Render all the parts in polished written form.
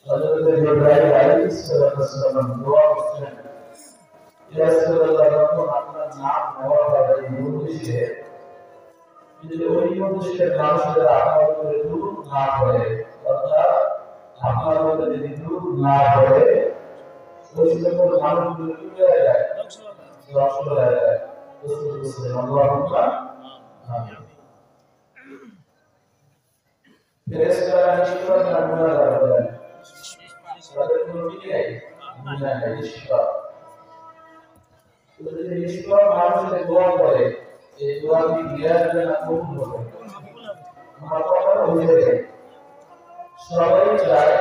হযরত ইব্রাহিম আলাইহিস সালাম দোয়া করতেন, ইয়া রাসূলুল্লাহ, যখন আপনার নাম নেওয়া হবে এই মজলিসে, যদি ওই মজলিসের মানুষেরা আপনার উপরে দুরূদ না পড়ে, অর্থাৎ আপনার উপরে যদি দুরূদ না পড়ে, ওই সকল মানুষগুলো কি হয়ে যায়? ধ্বংস হয়ে যায়। রাসূল বলেছেন, আল্লাহুম্মা আমিন। ফেরেশতারা নিষ্পাপ না গুনাহগার বলেন, তাদের কোনো কি নেই? গুনাহ নেই, নিষ্পাপ। যদি নিষ্পাপ মানুষের দোয়া করে, এই দোয়া কি বিয়ার জন্য কবুল হবে? আমার কথা বুঝে যায়। সবাই চায়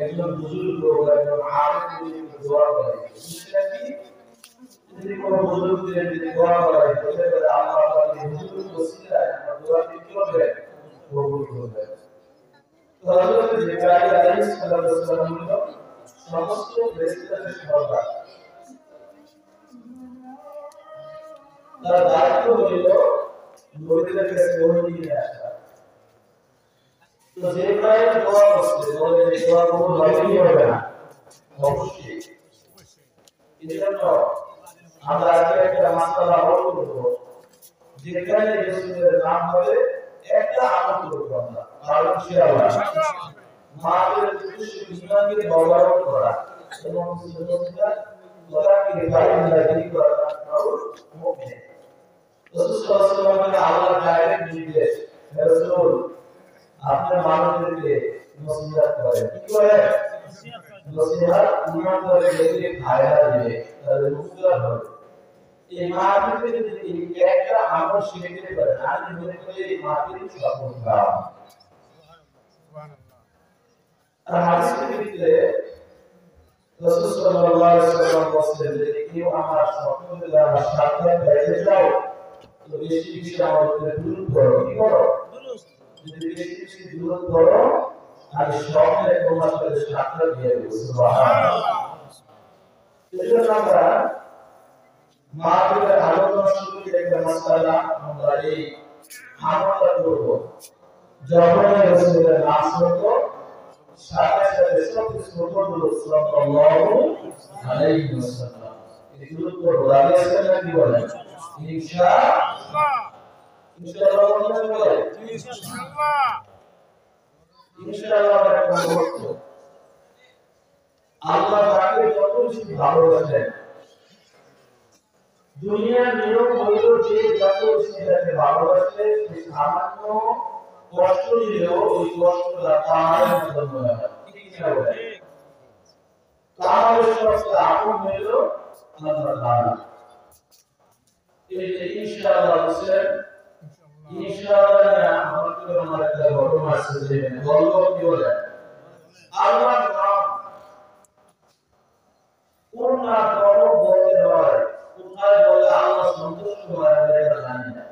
একজন বুজুর্গ একজন আলেম দোয়া করে, সেটা কি? যদি কোনো বুজুর্গদের দোয়া করে, তাহলে আল্লাহ তাআলা এই বুজুর্গ ওসিলায় আমার দোয়াটি কি হবে? কবুল করবে। তো হযরত জিবরাইল আলাইহিস সালাম হলো সমস্ত ফেরেশতাদের সর্দার। তার দায়িত্ব হইল নবীদের কাছে ওহী নিয়ে আসা। তো জিবরাইল দোয়া করছে, বলে এই দোয়া কবুল হবে কি হবে না? অবশ্যই। এজন্য আমরা আজকে একটা মাসআলা হল করব, যেখানে রাসূলের নাম হবে একটা আমল করব আমরা, আর ইনশাআল্লাহ মাদের উদ্দেশ্যে ইসলামকে বলবৎ করা এবং সুন্নাতকে কোরআনকে বাইরে করা আর মুমিন। রাসূল সাল্লাল্লাহু আলাইহি ওয়াসাল্লাম আল্লাহর ডাইরেক্ট নির্দেশ, রাসূল আপনার মানুষদেরকে নসিহত করেন। কি করেন? নসিহত ইমান করে যদি ফায়দা দিবে তাহলে মুক্তার হবে। এই মাহফিলে যদি একটা আমল শিখতে পারে, আমি মনে করি এই মাহফিল সফলতা। আর হাদিসের ভিতরে রাসূল সাল্লাল্লাহু আলাইহি ওয়াসাল্লাম বলেছেন যে কেউ আমার সকলের দ্বারা সাক্ষাৎ পেতে চাও তো বেশি বেশি আমার উপরে দুরূদ পড়ো। কি করো? যদি বেশি বেশি দুরূদ পড়ো, আমি সকলে তোমার সাথে সাক্ষাৎ দিয়ে দেব। সুবহানাল্লাহ। এজন্য আমরা মাহফিলের আলোচনা শুরুতে একটা মাসআলা আমরা এই আমলটা করব। যখন রাসূলের নাম হতো সাথে সাথে সবকিছু হলো সাল্লাল্লাহু আলাইহি ওয়াসাল্লাম। এগুলো তো রাজি আছেন নাকি বলেন? ইনশাআল্লাহ। ইনশাআল্লাহ বলেন? ইনশাআল্লাহ। ইনশাআল্লাহ একটা বলতো আল্লাহ তাকে যত বেশি ভালোবাসেন, দুনিয়ার নিয়ম হলো যে যত বেশি তাকে ভালোবাসে সে সামান্য কষ্ট দিলেও ওই কষ্টটা তার জন্য হয়। ঠিক না বলে? তার সবচেয়ে আপন হলো আল্লাহ তাআলা। এই যে ইনশাআল্লাহ বলেন, ইনশাআল্লাহ আমাদের আমার একটা ঘটনা আছে যে বলবো কি বলে আল্লাহর নাম কোন না বড় বলতে হয়, কোথায় বলে আল্লাহ সন্তুষ্ট হয় এটা জানি না।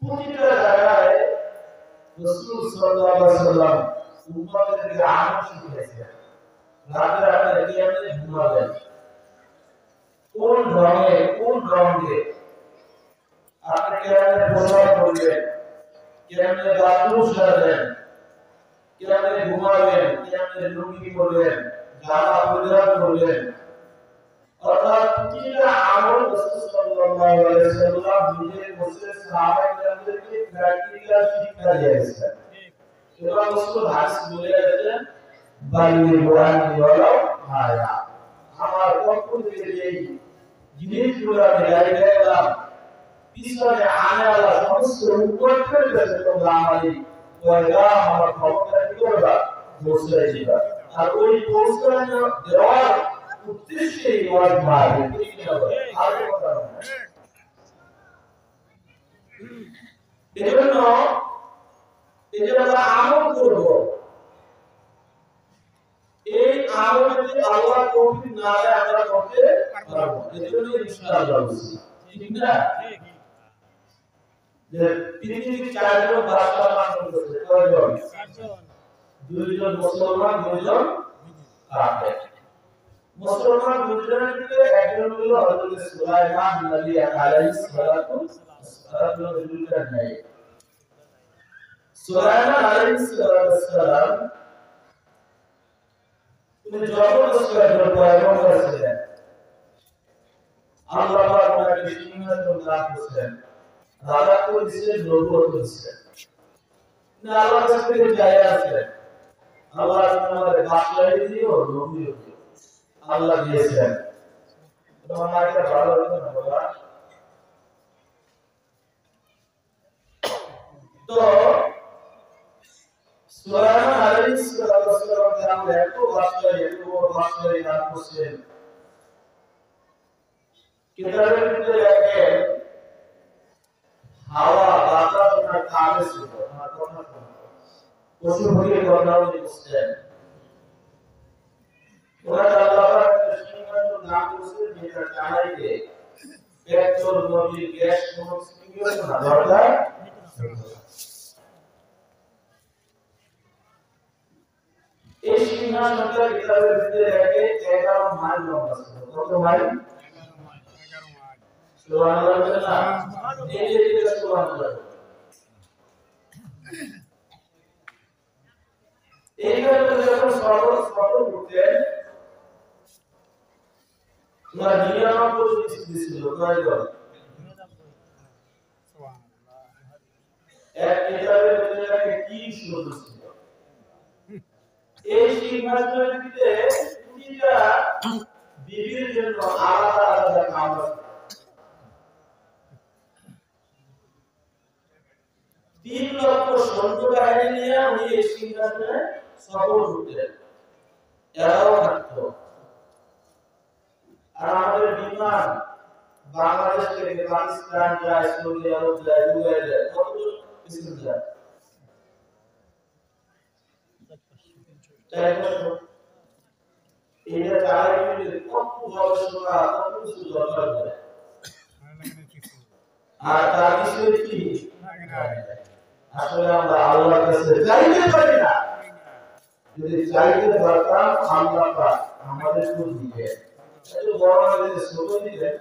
প্রতিটা জায়গায় রাসূল সাল্লাল্লাহু আলাইহি ওয়াসাল্লাম উম্মতদেরকে আমল শিখিয়েছেন। রাতে রাতে কিভাবে ঘুমাবেন, কোন রঙে আপনি কিভাবে পোশাক পরবেন, কিভাবে বাথরুম সাজাবেন, কিভাবে ঘুমাবেন, কিভাবে লুঙ্গি পরবেন, জামা পরিধান করবেন, অর্থাৎ প্রতিটা আমল রাসূল সাল্লাল্লাহু আলাইহি ওয়াসাল্লাম নিজে বসে সাহাবায়ে-কেরামদেরকে প্র্যাকটিক্যাল শিক্ষা দিয়েছেন। এবং রাসূল হাদিস বলে গেছেন, বাল্লিগু আন্নী ওয়ালাউ আয়া, আমার পক্ষ থেকে এই জিনিসগুলো আমি গাইড করলাম, পিছনে আনালা সমস্ত উপরের কাছে তোমরা আমার এই পয়গাম আমার খবরটা কি করবা? পৌঁছাই দিবা। আর ওই পৌঁছানো দেওয়ার উদ্দেশ্যে ওয়াজ মারবে। ঠিক না? আর কথা না। এজন্য আমরা আমল করব। এই আমল যদি আল্লাহ তৌফিক না দেয় আমরা করতে পারব না। এজন্য ইনশাআল্লাহ বলছি। ঠিক না? যে পৃথিবীর চারজন বাদশাহ শাসন করেছে, কয়জন? দুইজন মুসলমান, দুইজন কাফের। মুসলমান দুইজনের ভিতরে একজন হলো হযরত সুলাইমান নবী আলাইহিস সালাতু ওয়াসসালাম, দুইজন নাই। সুলাইমান আলাইহিস সালাম তিনি জবরদস্ত একজন পয়গম্বর ছিলেন। আল্লাহ পাক ওনাকে সিংহাসন দান করেছেন, রাজত্ব দিয়েছেন, নবুয়ত দিয়েছেন। তিনি আল্লাহর কাছ থেকে চাইয়া আছেন, আল্লাহ আমাদের বাদশাহী দিও, নবুয়ত দিও। আল্লাহ দিয়েছেন। তোমার মায়ের ভালো লাগে না বাবা? তো সুলাইমান আলাইহিস সালাম আমরা এত বাদশাহী দান করেছেন। কিতাবের ভিতরে দেখেন হাওয়া বাতাস ওনার কানে ছিল, ওনার কথা শুনতো, পশু পাখির কথাও বুঝতেন। ওনার আল্লাহ সিংহাসন দান করেছেন, যেটা চালাইতে পেট্রোল, নদী, গ্যাস কোনো কিছু না দরকার। এই সিংহাসনটা কিতাবের ভিতরে দেখে 11 মাইল লম্বা ছিল। কত মাইল? 11 মাইল। সুবহানাল্লাহ। এই যে সুবহানাল্লাহ। এইখানে যখন সর্ব উঠতেন, তোমার 99 ছিল কয়জন? এক কিতাবের ভিতরে কি শুরু ছিল? এই সিংহাসনের ভিতরে প্রতিটা বিবির জন্য আলাদা আলাদা কাম আছে। 3 লক্ষ সৈন্য বাহিনী নিয়ে উনি এই সিংহাসনে সফর করতেন, এরাও থাকতো। আর আমাদের বিমান বাংলাদেশ থেকে পাকিস্তান যায়, সৌদি আরব যায়, দুবাই যায়, কতদূর পিছনে যায়? 400। এটা চালাইতে কত গবেষণা, কত কিছু দরকার হয়। আর তার বিষয়ে কি আসলে আমরা আল্লাহর কাছে চাইতে পারি না। যদি চাইতে পারতাম আল্লাহ পাক আমাদের করে দিতেন। এত বড় হলে ছোট দিতেন।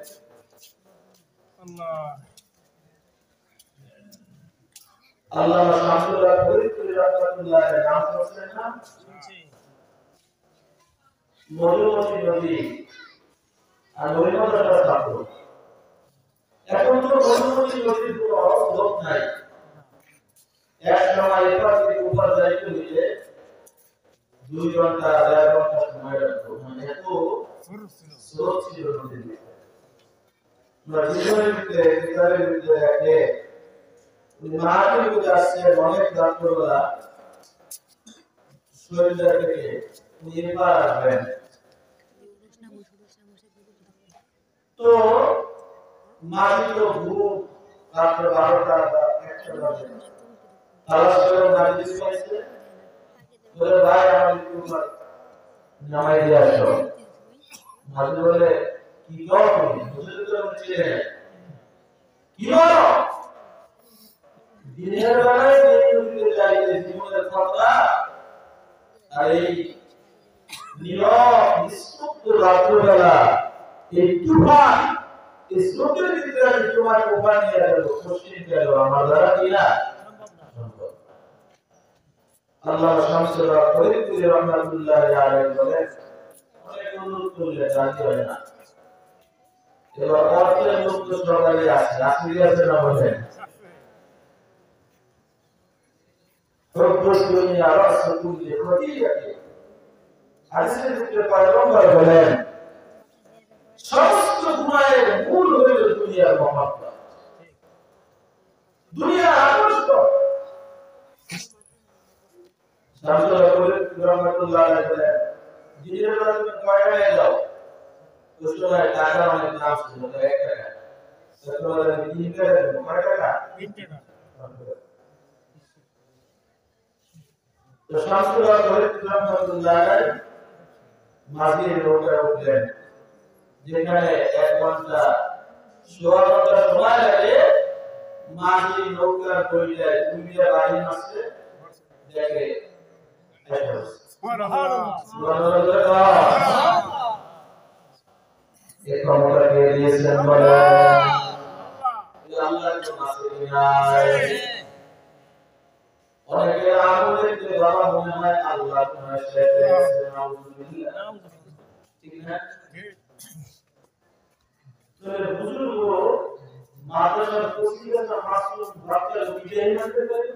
আল্লাহ শামসুল্লাহ ফরিদপুরি রাহমাতুল্লাহ নাম করছেন না? মধুমতি নদী আর নদীমালাটা ছাত্র। এখন তো মধুমতি নদীর কোনো লোক নাই। এক সময় এপার থেকে ওপার যাইতে হইলে 2 ঘন্টা 1.5 ঘন্টা সময় লাগতো। মানে এত স্রোত ছিল নদীর ভিতরে। আমরা জীবনের ভিতরে কিতাবের ভিতরে দেখে মাটির ভিতরে আসছে অনেক রাত্রবেলা শরীরটা থেকে এপার আসবেন। তো মাটি তো ঘুম রাত্র 12টা বা 1টা বাজে। তালাশ করে মাটি পাইছে, বলে ভাই আমাদের তোমার নামাই দিয়ে আসো। মাটি বলে কি করো তুমি? বুঝতে তো চিনে কি করো? দিনের বেলায় দিতে চাইতে জীবনের কথা, আর এই নীরব নিস্তব্ধ রাত্রবেলা এই তুফান, এই স্রোতের ভিতরে আমি তোমার উপায় নিয়ে যাবো, পশ্চিম গেল আমার দ্বারা কি না সম্ভব। আল্লাহ শামসুল্লাহ ফরিদপুরি রাহমাতুল্লাহ আলাইহি বলেন, অনেক অনুরোধ করলে রাজি হয় না। এবার অর্থের লোক তো সবাই আছে, আপনি আছে না বলেন? প্রত্যেক দুনিয়া রাসূল খদিজাকে হাদিসের ভিতরে পয়গম্বর বলেন, সমস্ত গুনাহের মূল হইল দুনিয়ার মহব্বত, দুনিয়ার আকর্ষণ। শামসুল্লাহ ফরিদপুরি রাহমাতুল্লাহ আলাইহি বলেন, দিনের বেলা তুমি কয়টায় যাও? ওই সময় টাকা অনেক দাম ছিল, 1 টাকা। তখন 3 টাকা, কয় টাকা? 3 টাকা। তো শামসুল্লাহ ফরিদপুরি রাহমাতুল্লাহ আলাইহি মাঝির নৌকায় উঠলেন, যেখানে 1 ঘন্টা 1.5 ঘন্টা সময় লাগে। মাঝির নৌকার বইটায় 2টা বাহিনী আছে, দেখে ক্ষমতাকে দিয়েছেন বলে আল্লাহ অনেকে আগুন দেখলে বাবা মনে হয় আল্লাহ তোমার সাথে আছে, নাউজুবিল্লাহ, ঠিক না? তাহলে বুজুর্গ মাদ্রাসার পরিচিত মাসুম বাচ্চা বিজয় মানতে পারে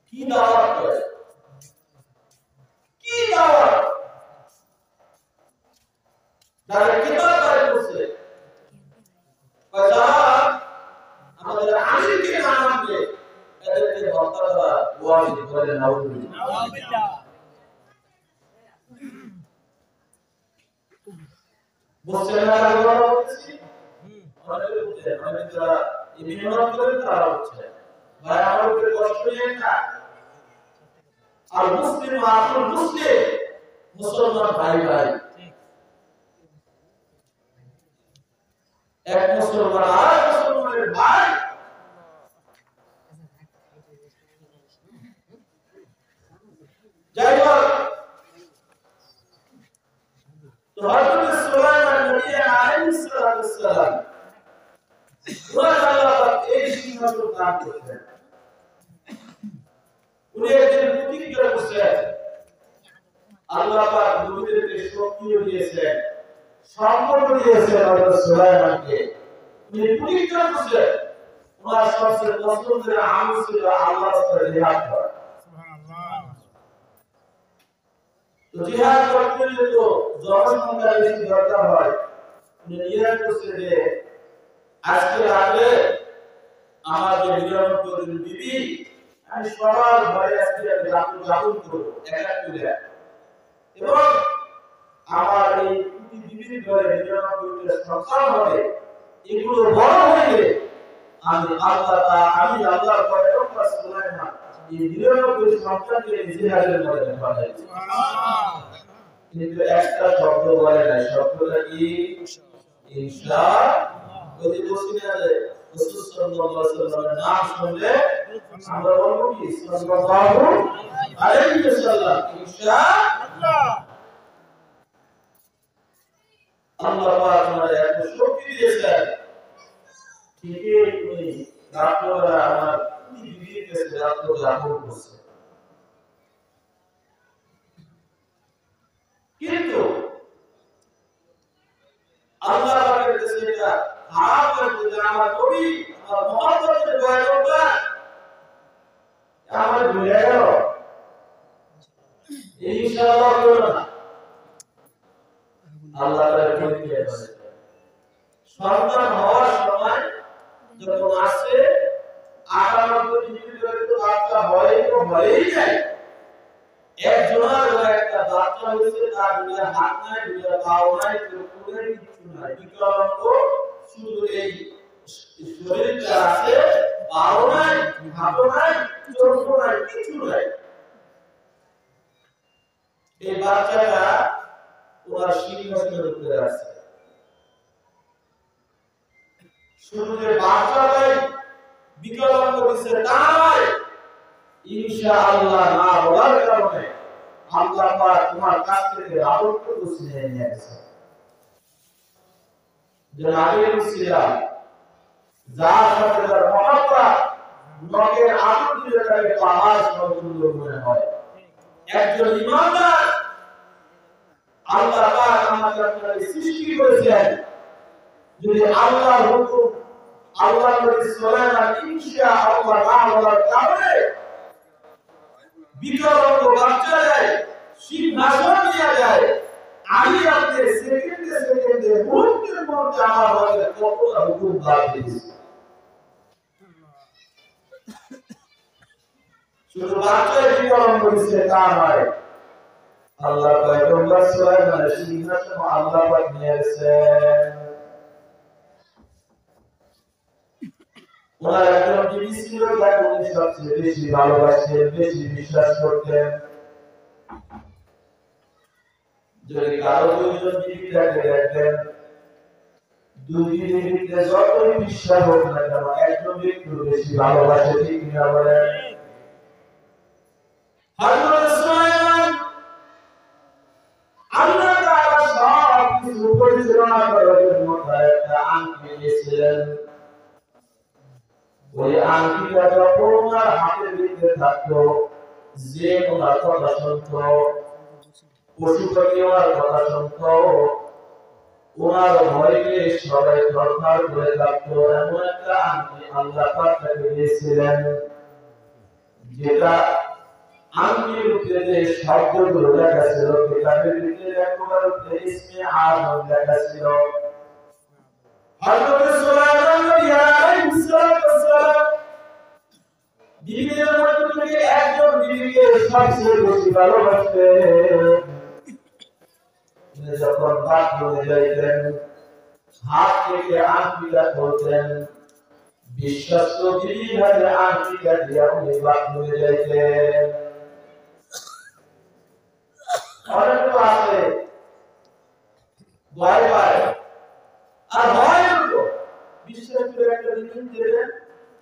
কি দাওয়াত করে, কি দাওয়াত যারা কিতাব পড়ে বসে যারা আমাদের আলিমকে না মানবে এদেরকে হত্যা করা ওয়াজিব করে নাউজুবিল্লাহ। বসে না বলা হচ্ছে অনেকে বুঝে অনেকে যারা ইমানত করে তারা হচ্ছে ভাই আমার উপরে কষ্ট নেই না। আর মুসলিম আখুল মুসলিম মুসলমান ভাই ভাই এক মুসলমান আর মুসলমানের ভাই। যাই হোক তো হযরত সুলাইমান নবী আলাইহিস সালাম ওনার আল্লাহ এই সিংহাসন দান করেছেন। উনি একদিন প্রতিজ্ঞা করেছেন, আল্লাহ পাক নবীদেরকে শক্তি দিয়েছেন, সম্পদ দিয়েছেন হযরত সুলাইমানকে। উনি প্রতিজ্ঞা করেছেন ওনার সবচেয়ে পছন্দের আমল ছিল আল্লাহর রাস্তায় জিহাদ করা। সুবহানাল্লাহ। তো জিহাদ করতে হলে তো জনসংখ্যা বেশি দরকার হয়। উনি নিয়ত করেছেন যে আজকে রাতে আমার যে ৯৯ জন বিবি আমি সবার ঘরে আজকে যাপন করবো একা করে, এবং আমার এই প্রতি বিবির ঘরে ৯৯টা সন্তান হবে। এগুলো বড় হয়ে আমি আল্লাহর পয়গম্বর সুলাইমান এই ৯৯ সন্তানকে জিহাদের ময়দানে পাঠাই। সুবহানাল্লাহ। কিন্তু একটা শব্দ বলে না, শব্দটা কি? ইনশাআল্লাহ। যদি বসিনা যায় রাসূল সাল্লাল্লাহু আলাইহি ওয়াসাল্লামের নাম শুনলে আমরা বলবো কি সাল্লাল্লাহু আলাইহি ওয়াসাল্লাম। ইনশাআল্লাহ আল্লাহ পাক আমাদের এত শক্তি দিয়েছেন, ঠিকই তুমি রাতবেলা আমার বিবির কাছে রাত্রে যাপন করছে। কিন্তু আল্লাহ পাকের কাছে এটা খারাপ লাগছে যে আমার নবী আমার মুহাম্মদের পয়গম্বর আমার ভুলে গেল। ইনশাআল্লাহ বলল না, আল্লাহ তাআলা পরীক্ষা করে সন্তান হওয়ার সময় যখন আসে ৯৮ ডিগ্রি ধরে তো বাচ্চা হয় তো হয়েই যায়। একজনের একটা বাচ্চা হয়েছে, তার দুটো হাত নাই, দুটো পাও নাই, চোখ নাই, কিছু নাই, বিকলাঙ্গ, শুধু এই শরীরটা আছে, পাও নাই, হাত নাই, চোখ নাই, কিছু নাই। এই বাচ্চাটা ওনার সিংহাসনের উপরে আছে। শুধু যে বাচ্চাটাই বিকলাঙ্গ দিচ্ছে তা নয়, ইনশাআল্লাহ না বলার কারণে আল্লাহ পাক তোমার কাছ থেকে রাহমত ছিনিয়ে নিয়ে গেছে। যে আগে ছিলাম যার সাথে তার মহব্বত নখের আঙুল দিয়ে তাকে পাহাড় সমতুল্য মনে হয়। একজন ঈমানদার আল্লাহ পাক আমাদেরকে সৃষ্টি করেছেন, যদি আল্লাহর হুকুম আল্লাহর নবী সুলাইমান ইনশাআল্লাহ না বলার কারণে বিকলাঙ্গ বাচ্চা যায়, সিংহাসন নিয়ে যায়, আমি আপনি সেকেন্ডে মুহূর্তের মধ্যে আমার হাতে কতটা হুকুম দাঁড় দিয়েছি। শুধু বাচ্চাই বিকলাঙ্গ হয়েছে তা নয়, আল্লাহ পয়গম্বর সুলাইমানের সিংহাসন আল্লাহ পাক নিয়েছেন। ওনার একজন বিবি ছিল যাকে উনি সবচেয়ে বেশি ভালোবাসতেন, বেশি বিশ্বাস করতেন। যদি কারো দুইজন বিবিটাকে দেখতেন, দুই বিবিতে যতই বিশ্বাস হোক না কেন একজন একটু বেশি ভালোবাসে, ঠিক কিনা বলেন? হযরত সুলাইমান আল্লাহ তাআলা সব কিছু পরিচালনা করার জন্য একটা আংটি দিয়েছিলেন। ওই আংটিটা যখন ওনার হাতের ভিতরে থাকতো, যে ওনার কথা শুনতো, পশু পাখি ওনার কথা শুনতো, ওনার ভয়কে সবাই থরথর করে থাকতো। এমন একটা আংটি আল্লাহ পাক তাকে দিয়েছিলেন, যেটা আংটির উপরে যে শব্দগুলো লেখা ছিল, কিতাবের ভিতরে একেবারে ইসমে আযম লেখা ছিল। হযরত সুলাইমান নবী আলাইহিস সালাম বিবিদের মধ্যে থেকে একজন বিবিকে সবচেয়ে বেশি ভালোবাসতেন। যখন বাথরুমে যাইতেন, হাত থেকে আংটিটা খুলতেন, বিশ্বস্ত বিবির হাতে আংটিটা দিয়ে উনি বাথরুমে যাইতেন। অনেক তো আছে ভয় পায়, আর ভয় হলো বিশ্বাস করে একটা জিনিস দেবেন,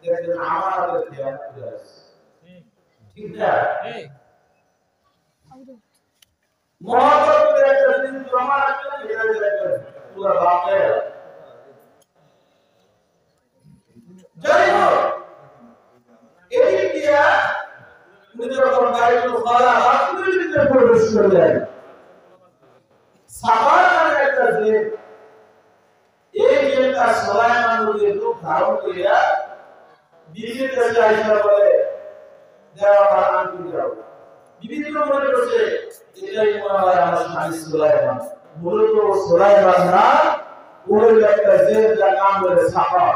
দেখবেন আমার হাতে দেওয়া আছে, ঠিক না? মহব্বত করে একটা জিনিস জমা রাখবেন, এটা দেখবেন পুরো বাপে। যাই হোক, এদিক দিয়া উনি যখন বাইতুল খালা বাথরুমের ভিতরে প্রবেশ করলেন, সাফার নামে একটা জেল, এই জেলটা সুলাইমান নবীর রূপ ধারণ করিয়া বিবির কাছে আইসা বলে, দেওয়া আমার আংটি দাও। বিবি তো মনে করছে এটাই মনে হয় আমার স্বামী সুলাইমান। মূলত সুলাইমান না, ওই একটা জেল, যার নাম বলে সাফার।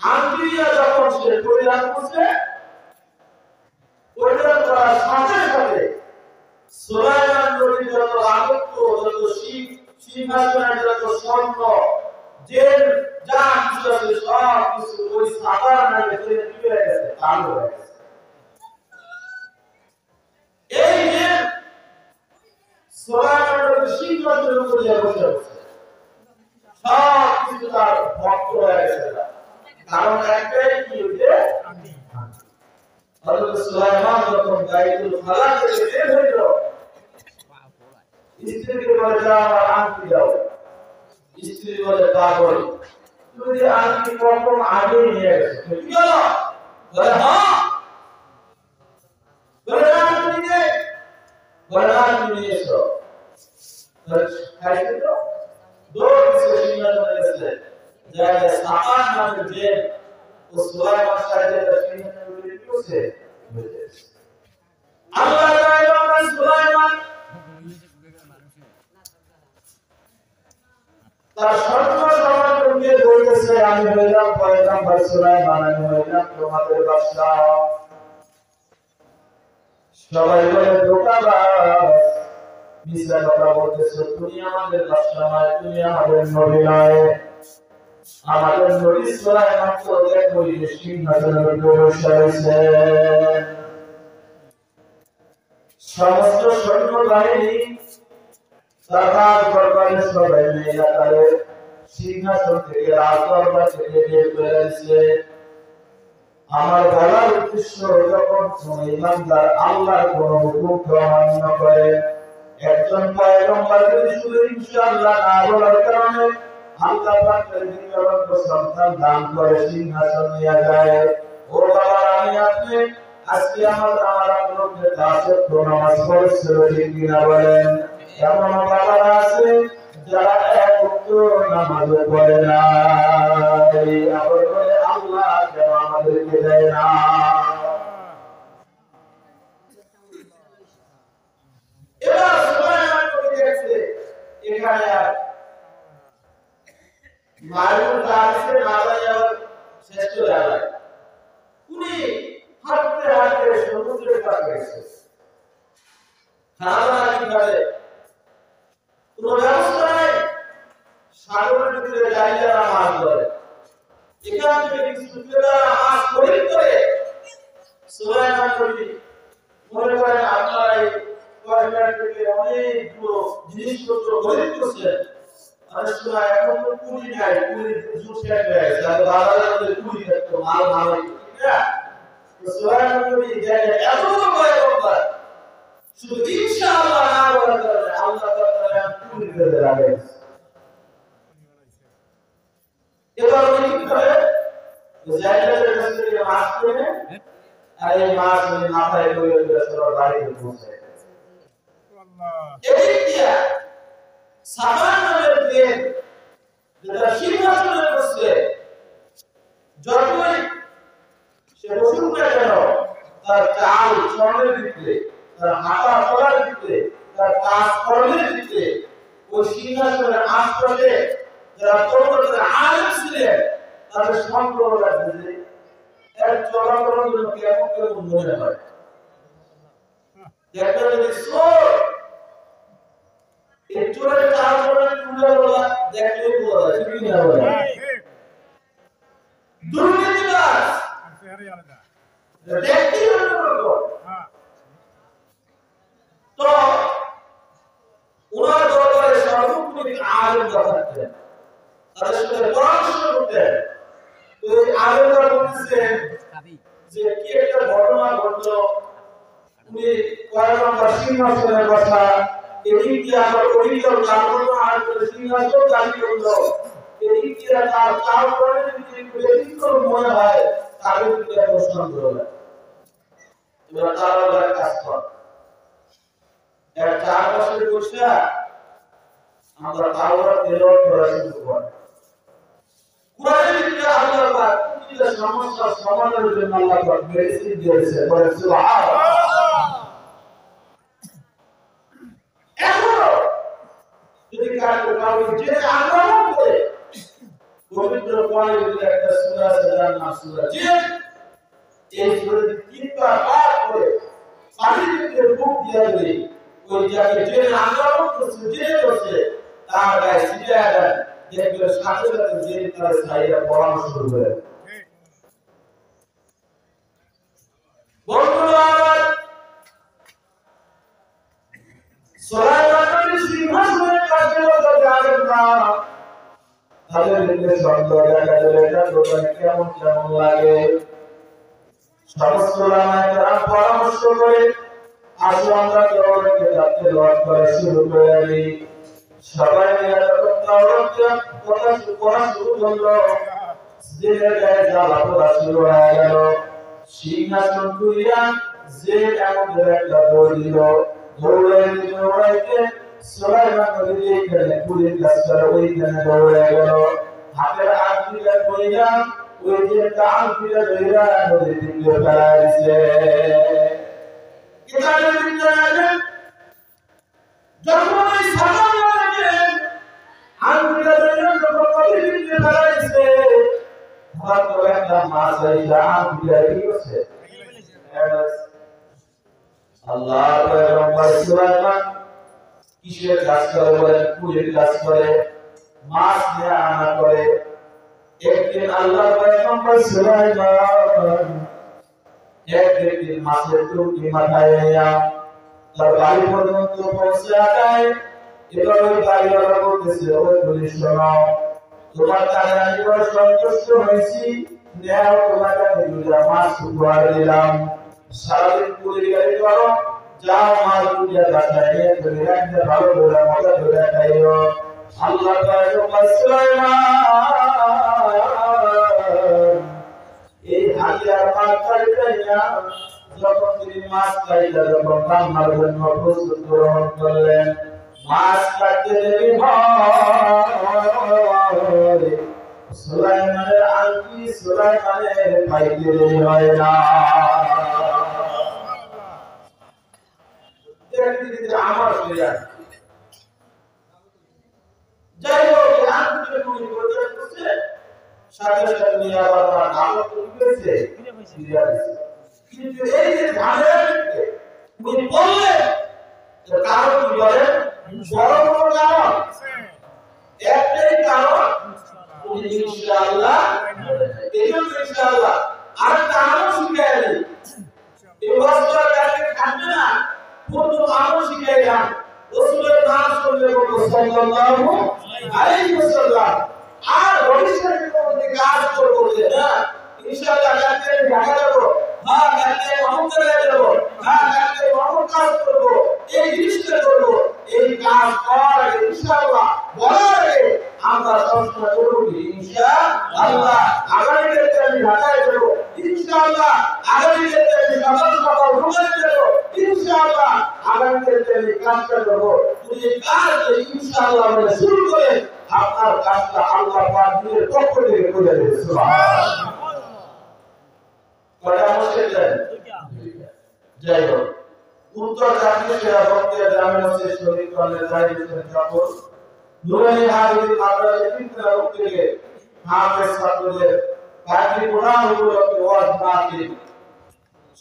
আংটি দিয়া যখন সে পরিধান করছে, পরিধান করার সাথে সাথে সুলাইমান নবীর যত রাজত্ব, যত সিংহাসনের যত স্বর্ণ, জেল যা কিছু আছে সব কিছু ওই সাফার নামে জেলে কি হয়ে গেছে, চালু হয়ে গেছে। এই যে সুলাইমান নবীর সিংহাসনের উপরে বসে আছে, সব কিছু তার ভক্ত হয়ে গেছে। কারণ একটাই, কি হচ্ছে, হযরত সুলাইমান যখন বাইতুল খালা থেকে বের হইল, স্ত্রীকে বলে, যাও আমার আংটি দাও। স্ত্রী বলে, পাগল, তুমি যে আংটি কখন আগে নিয়ে গেছো, কি হলো? বলে, হ্যাঁ। বলে, আংটি নিয়ে, বলে, আংটি নিয়ে এসো। খাইছে তো দৌড় দিছে সিংহাসনে গেছে, জায়গায় সাফার নামে জেল, ও সুলাইমান সাহেবের সিংহাসনে উঠে বসে আল্লাহ তাআলা সুলাইমান তার স্বর্ণ সম্রাটকে বলেছে, আমি হইলাম পয়গম্বর সুলাইমান, আমি হইলাম তোমাদের বাদশা। সবাই বলে, ধোঁকাবাজ, মিথ্যা কথা বলতেছো, তুমি আমাদের বাদশা নয়, তুমি আমাদের নবী নয়। আমাদের নবী সুলাইমান তো দেখো সিংহাসনের উপরে বসে আছে। সমস্ত সৈন্য বাহিনী তার দরবারে সবাই এলাকায় সিংহাসন থেকে, রাজদরবার থেকে বের করে দিচ্ছে। আমার বলার উদ্দেশ্য, যখন কোন ইমানদার আল্লাহর কোন হুকুমকে অমান্য করে, একজন পয়গম্বর যদি শুধু ইনশাআল্লাহ না বলার কারণে আল্লাহ পাক তাকে সন্তান দান করে, সিংহাসন নিয়ে যায়। ও বাবা, আমি আপনি আজকে আমার আপনাদের কাছে তো নামাজ পড়ছে, ঠিক কিনা বলেন? এমন বাবারা আছে যারা এক ওয়াক্ত নামাজ পড়ে না, আবার বলে আল্লাহ কেন আমাদেরকে দেয় না? এবার সুলাইমান নবী দেখছে এখানে আর মারুন রাখছে না যায়, আবার শেষ চলে যায়। উনি হাঁটতে হাঁটতে সমুদ্রের কাছে গেছে। খানা কিভাবে, কোনো ব্যবস্থা নেই, সাগরের ভিতরে দাঁড়িয়ে মাছ ধরে। এখান থেকে কিছু ক্রেতারা মাছ খরিদ করে সুলাইমান নবী মনে করেন আপনারা এই কয়লার থেকে অনেকগুলো জিনিসপত্র খরিদ করছেন। অনেক সময় এখন তো কুড়ি নাই, কুড়ি যুগ শেষ হয়ে গেছে, আর বাজারে কুড়ি থাকতো, মাল ভালো, ঠিক না? তো সুলাইমান নবী দেখেন এতগুলো পয়গম্বর শুধু ইনশাআল্লাহ না বলার কারণে আল্লাহ তাআলা কুড়ি করে রাখেন। এবার উনি কি করে, জায়গাটার কাছ থেকে মাছ কিনে আর এই মাছ মাথায় করে সবার বাড়িতে পৌঁছায়। এই দিয়া সাবান নামের তেল যেটা সিংহাসনে বসে যতই সে বসুক না কেন তার চাল চরণের ভিতরে, তার হাঁটা চলার ভিতরে, তার কাজ কর্মের ভিতরে ওই সিংহাসনের আশপাশে যারা তরুণরা আলেম ছিলেন তাদের সম্পর্ক রাখছে যে এর চলাচলের জন্য কেমন কেমন মনে হয়। দেখবেন যদি চোর এই চোরের চাল চরণের তুলে বলা দেখলেই বোঝা যায়, ঠিক না বলে দুর্নীতিবাজ দেখতেই অন্যরকম। তো ওনার দরবারে সর্বক্ষণিক আলেম থাকতেন, তাদের সাথে পরামর্শ করতেন। তো এই আলেমরা বলতেছেন যে কি একটা ঘটনা ঘটলো, উনি কয়েক নম্বর সিংহাসনে বসা, এদিক দিয়ে আবার অধিকার কারণ আর সিংহাসন দাবি করলো, এদিক দিয়ে তার চাল করে যদি ব্যতিক্রম মনে হয় তাদের দিকে প্রশ্ন করবে। এবার তারা কাজ কর এর 4 বছর বসে আমরা তাওরাত তেলাওয়াত করা শুরু করি। কুরআনের ভিতরে আল্লাহ পাক প্রতিটা সমস্যার সমাধানের জন্য আল্লাহ পাক মেডিসিন দিয়েছে, বলে সুবহানাল্লাহ। এখনো যদি কাউকে জেনে আক্রমণ করে পবিত্র কোরআনের ভিতরে একটা সূরা আছে যার নাম সূরা জিন, এই সূরাটি 3 বার পাঠ করে পানির ভিতরে ডুব দিয়ে দেবে, ওই যাকে জেনে আক্রমণ করছে জেনে করছে তার গায়ে ছিটিয়ে দেন, দেখবে সাথে সাথে জেন তার ছাইরা পড়ানো শুরু করে। বন্ধুরা সুলাইমানের সিংহাসনের কাছে যাবেন না, তাদের দিকে শব্দ দেখা যাবে, এটা দোকানে কেমন কেমন লাগে। সমস্ত ওলামায়ে কেরাম পরামর্শ করে আসো আমরা তাওরাতকে যাতে লট করা শুরু করে দিই। সবাই মিলে যখন তাওরাতকে পড়া শুরু করলো, জেলের গায়ে জ্বালা পোড়া শুরু হয়ে গেল। সিংহাসন তুলিয়া যে এমন একটা দৌড় দিল, দৌড়াইতে সুলাইমান নবী এইখানে পুরীর কাছ করে ওইখানে দৌড়ে গেল। হাতের আঙ্গুলটা ধইরা ওই যে আঙ্গুলটা ধইরা নদীর দিকে ফেলাই দিছে। কিতাবের ভিতরে আছে যখন ওই সাহাবাকে আঙ্গুলটা ধইরা যখন নদীর দিকে ফেলাই দিছে, হঠাৎ করে একটা মাছ আইসা আঙ্গুলটা কি করছে? আল্লাহ পয়গম্বর সুলাইমান কিসের কাজ করে বলেন? পুরীর কাজ করে, মাছ নিয়ে আনা করে। একদিন আল্লাহ পয়গম্বর সুলাইমান একদিন মাছের টুকরি মাথায় নিয়ে তার বাড়ি পর্যন্ত পৌঁছে আগায়। এবার ওই বাড়িওয়ালা বলতেছে, ওই পুলিশ শোনো, তোমার কাছে আমি বড় সন্তুষ্ট হয়েছি, নেও তোমার কাছে দুটা মাছ উপহার দিলাম, সারাদিন পুরীর গাড়ি করো, যাও মাছ দুটা বাসায় নিয়ে তুমি রাখতে ভালো করে মজা করে খাইও। আল্লাহ পয়গম্বর সুলাইমান এই হাতিয়ার মাছ খাইয়া যখন তিনি মাছ খাইয়া যখন রান্নার জন্য প্রস্তুত গ্রহণ করলেন, মাছ কাটতে দেরি হয়, সুলাইমানের আংটি সুলাইমানের পাইতে দেরি হয় না। আমার যাই হোক আংটিটা তুমি করতে সাথে সাথে নিয়ে আবার নাম করেছে, কিন্তু এই যে ধানের উনি বললেন কারণ কি বলেন? বড় বড় কারণ, একটাই কারণ উনি ইনশাআল্লাহ, এই জন্য ইনশাআল্লাহ আর কারণ শিখাই দিই। এই বছর কাছে থাকবে না, প্রথম আমল শিখাই দিলাম, রাসূলের নাম শুনলে বলবো সাল্লাল্লাহু আলাইহি ওয়াসাল্লাম, আর ভবিষ্যতে মধ্যে কাজ করবো না ইনশাআল্লাহ। কালকে ঢাকা যাব, হ্যাঁ কালকে মাহমুদ যাব, হ্যাঁ কালকে মাহমুদ কাজ করবো, এই জিনিসটা করবো, এই কাজ করার আগে ইনশাআল্লাহ বলার আগে আমরা সবসময় করবো কি ইনশাআল্লাহ। আগামীকালকে আমি ঢাকা আগামীতে আমি সকাল সকাল রোজার দেব ইনশাআল্লাহ আগামীতে আমি কাজটা করব যদি এই কাজ ইনশাআল্লাহ বলে শুরু করে আপনার কাজটা আল্লাহ পাক দিয়ে পক্ষ থেকে করে দেবে সুবহানাল্লাহ কয়টা মুশকিল দেন যাই হোক উত্তর জাতীয় সেরা বক্তিয়া গ্রামের হচ্ছে শহীদ কলেজ জাহিদ হোসেন কাপুর নুরানি হাদিস মাদ্রাসা তিনটা থেকে হাফেজ ছাত্রদের কাজী কোরআন উপলক্ষে ওয়াজ মাহফিল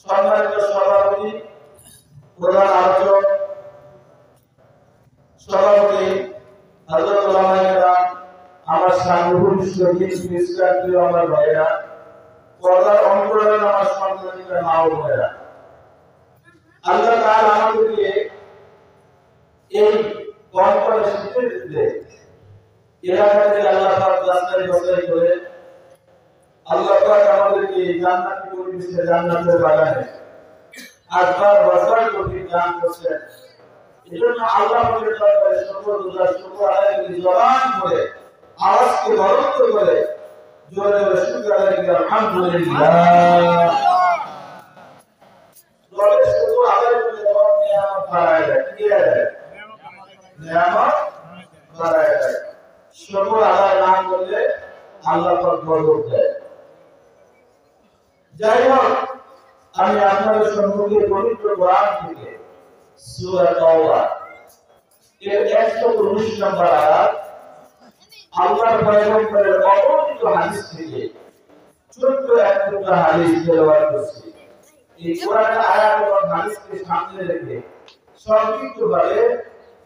সম্মানিত সভাপতি প্রধান আলোচক সভাপতি হযরত উলামায়ে কেরাম আমার সামনে শহীদ ইসলামী আমার ভাইরা পর্দার অন্তরালে আমার সন্তানরা মা ও ভাইরা আল্লাহ তাআলা আমাদেরকে এই কনফারেন্সে দিতে এলাকাতে আল্লাহ পাক রাস্তায় বসাই করে আল্লাহ পাক আমাদেরকে জান্নাতি পরিবেশে জান্নাতের বাগানে আসবার বসার তৌফিক দান করেছেন এজন্য আল্লাহ পাকের দরবারে শুকর আদায় করে জবান করে আওয়াজকে বরকত করে জোরে জোরে শুকর আদায় করে আলহামদুলিল্লাহ জোরে শুকর আদায় করে জবান নিয়ামত বাড়ায় দেয় কি দেয় নিয়ামত বাড়ায় দেয় শুকর আদায় না করলে আল্লাহ পাক বরকত দেয় যাই হোক আমি আপনাদের সম্মুখে পবিত্র কোরআন থেকে সূরা তাওবা এর 119 নম্বর আয়াত আল্লাহর পয়গম্বরের অবর্ণিত হাদিস থেকে ছোট্ট একটা হাদিস তেলাওয়াত করছি এই কোরআনের আয়াত এবং হাদিসকে সামনে রেখে সংক্ষিপ্তভাবে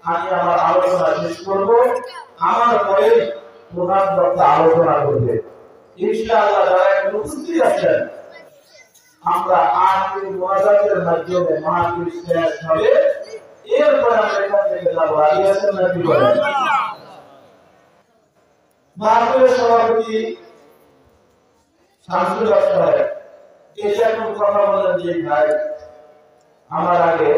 আমি আমার আলোচনা শেষ করব আমার পরে প্রধান বক্তা আলোচনা করবে ইনশাআল্লাহ যারা উপস্থিত আছেন আমরা আজকের মুআযাতের মাধ্যমে মাহফিল শেষ হবে এরপর আমরা এখান থেকে যাব আলিয়াসের নাকি বলেন মাহফিলের সভাপতি শামসুল হক সাহেব এই যে এখন কথা বলেন যে ভাই আমার আগে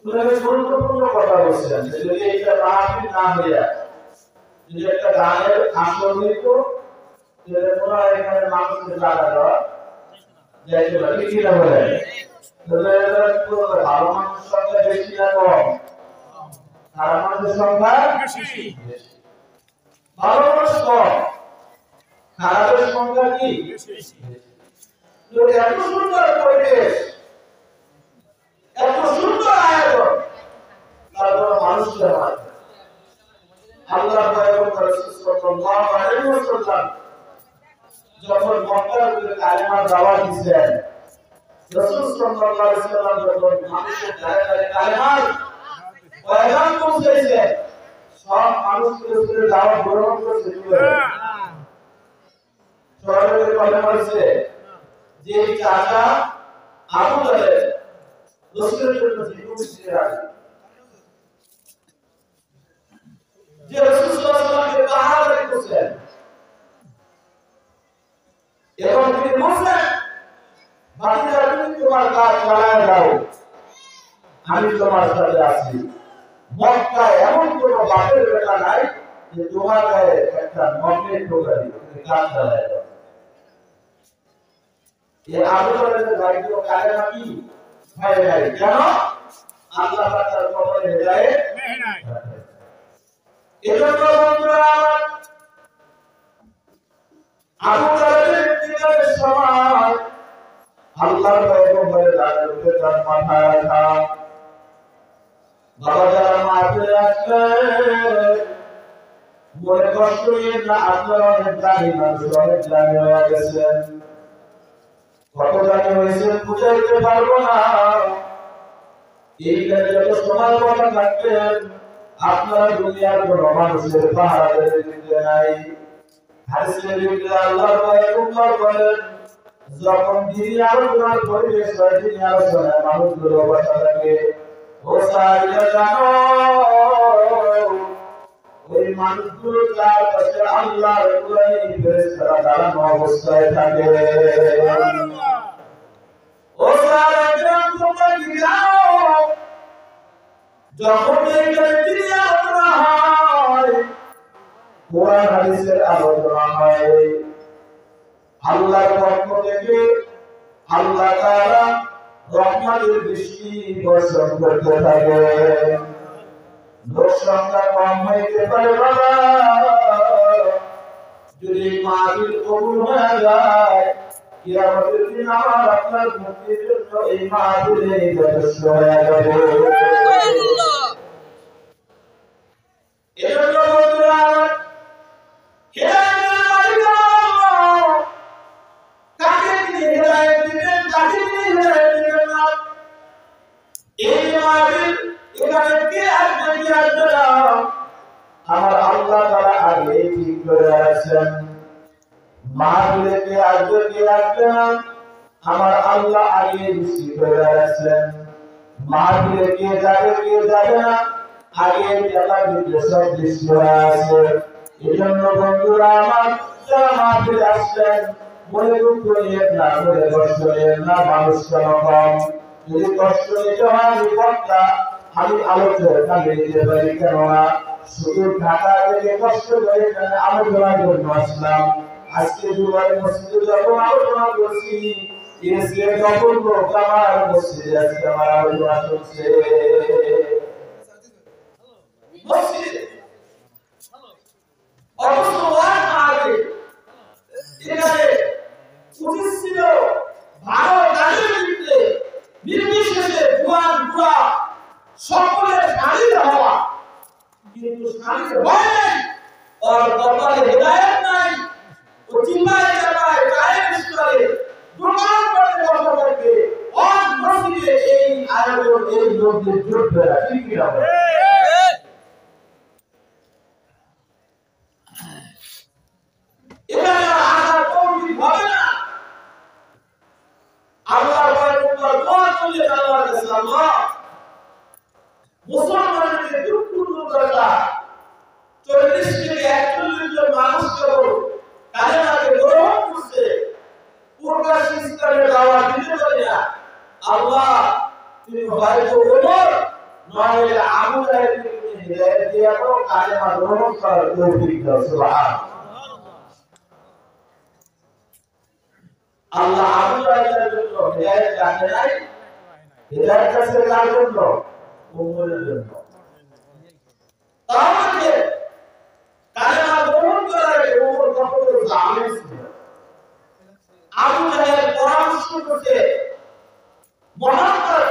তুমি গুরুত্বপূর্ণ কথা বলছেন যদি এটা মাহফিল না হইয়া যদি একটা গানের আসর হইত তাহলে মনে হয় এখানে মানুষকে জায়গা দেওয়া যাইতে পারে কি না বলেন ভালো মানুষের সংখ্যা বেশি না কম খারাপ মানুষের সংখ্যা বেশি ভালো মানুষ কম খারাপের সংখ্যা কি এত সুন্দর পরিবেশ এত সুন্দর আয়োজন তারপর মানুষের মাঝে আল্লাহ পয়গম্বর সাল্লাল্লাহু আলাইহি ওয়াসাল্লাম যখন মক্কার ভিতরে কালেমার দাওয়াত দিয়েছেন রাসূল সাল্লাল্লাহু আলাইহি ওয়াসাল্লাম যখন মানুষের দ্বারে দ্বারে কালেমার পয়গাম পৌঁছাইছেন সব মানুষের উপরে দাওয়াত গ্রহণ করতে শুরু সবাই কালেমা হয়েছে যে চাচা আবু তালেব রাসূলের জন্য জীবন দিয়ে রাখে যে রাসূল সাল্লাল্লাহু আলাইহি ওয়াসাল্লামকে পাহাড়ে রেখেছেন এবং তিনি বলছেন বাকিরা তুমি তোমার কাজ চালায় যাও আমি তোমার সাথে আছি মক্কায় এমন কোন বাপের বেটা নাই যে তোমার গায়ে একটা নখের টোকা দিবে তুমি কাজ চালায় যাও এই আবু তালেবের দায়িত্ব কালেমা কি হয় নাই কেন আল্লাহ পাক তার কবরে হেদায়েত নাই এজন্য বন্ধুরা আবু তালেবের ইন্তেকালের সময় আল্লাহর পয়গম্বরের দাঁড়ের উপরে তার মাথা রাখা বাবা যারা মাহফিলে আসলেন মনে কষ্ট নিয়ে না আপনারা অনেক দামি মানুষ অনেক দামি হয়ে গেছেন কত দামি হয়েছে বুঝাইতে পারবো না এইখানে যত সময় কথা থাকবেন আপনারা দুনিয়ার কোন মানুষের পাহারা দিতে নাই হাদিসের ভিতরে আল্লাহর পয়গম্বর বলেন যখন দিনী আলোচনার পরিবেশ হয় দিনী আলোচনায় মানুষগুলো বসা থাকে ও সাহাবীরা জানো ওই মানুষগুলো যার কাছে আল্লাহর কুরআনী ফেরেশতারা দাঁড়ানো অবস্থায় থাকে ও সাহাবীরা তোমরা কি জানো যখন এইখানে দিনী আলোচনা হয় কোরআন হাদিসের আলোচনা হয় আল্লাহর পক্ষ থেকে আল্লাহ তাআলা রহমতের বৃষ্টি বর্ষণ করতে থাকে। লোক সংখ্যা কম হইতে পারে বাবা, যদি মাহফিল কবুল হয়ে যায় কিয়ামতের দিন আমার আপনার মুক্তির জন্য এই মাহফিলে যথেষ্ট হয়ে যাবে। এজন্য বন্ধুরা আমার কাকে তিনি হিদায়াত দিবেন, কাকে তিনি হিদায়াত দিবেন না, এই মাহফিল এখানে কে আসবে কে আসবে না আমার আল্লাহ তাআলা আগে ঠিক করে রাখছেন। মাহফিলে কে আসবে কে আসবে না আমার আল্লাহ আগে ঠিক করে রাখছেন। মাহফিলে কে যাবে কে যাবে না আগে আল্লাহ সব দৃষ্টি হয়ে আছে। এজন্য বন্ধুরা আমার যারা মাহফিলে আসছেন মনে দুঃখ নিয়েন না, মনে কষ্ট নিয়েন না। মানুষ কেন কম, যদি কষ্ট নিতে হয় বিপদটা আমি আলোচনা কাজে দিতে পারি, কেননা শুধু ঢাকা থেকে কষ্ট করে আলোচনার জন্য আসলাম। আজকে দুবার মসজিদে যখন আলোচনা করছি এসে তখন লোক আমার মসজিদে আজকে আমার আলোচনা চলছে মসজিদে। অবশ্য আগে এখানে উচিত ছিল ভালো গাড়ির ভিতরে নির্বিশেষে দুয়ার দুয়া সকলের গাড়ির হওয়া, কিন্তু শান্তির ভয় নেই, ওর কপালে হিদায়াত নাই, ও চিন্তায় চালায় গায়ের স্তরে দোকান করে বসে থাকে। ওর মসজিদে এই আয়োজন এই লোকদের জুটবে না, ঠিক কি না? এখানে আসার কৌশল হবে না। আল্লাহর পয়গম্বর দোয়া করলেন আল্লাহর কাছে, আল্লাহ মুসলমানদের দুঃখ দুর্দশা 40 থেকে 41 জন মানুষকে কালেমাকে গ্রহণ করছে, প্রকাশ ইসলামের দাওয়াত দিতে পারে না। আল্লাহ তুমি হয়তো ওমর নয় আবু জাহেলকে তুমি হিদায়াত দিয়া দাও, কালেমা গ্রহণ করার তৌফিক দাও। সুবহানাল্লাহ। আল্লাহ আবু জাহেলের জন্য হিদায়াত রাখে নাই, হিদায়াত কাছে কার জন্য? ওমরের জন্য। তাহলে কালেমা গ্রহণ করার ওমর কত জালেম ছিল। আবু জাহেল পরামর্শ করতে মুহাম্মদ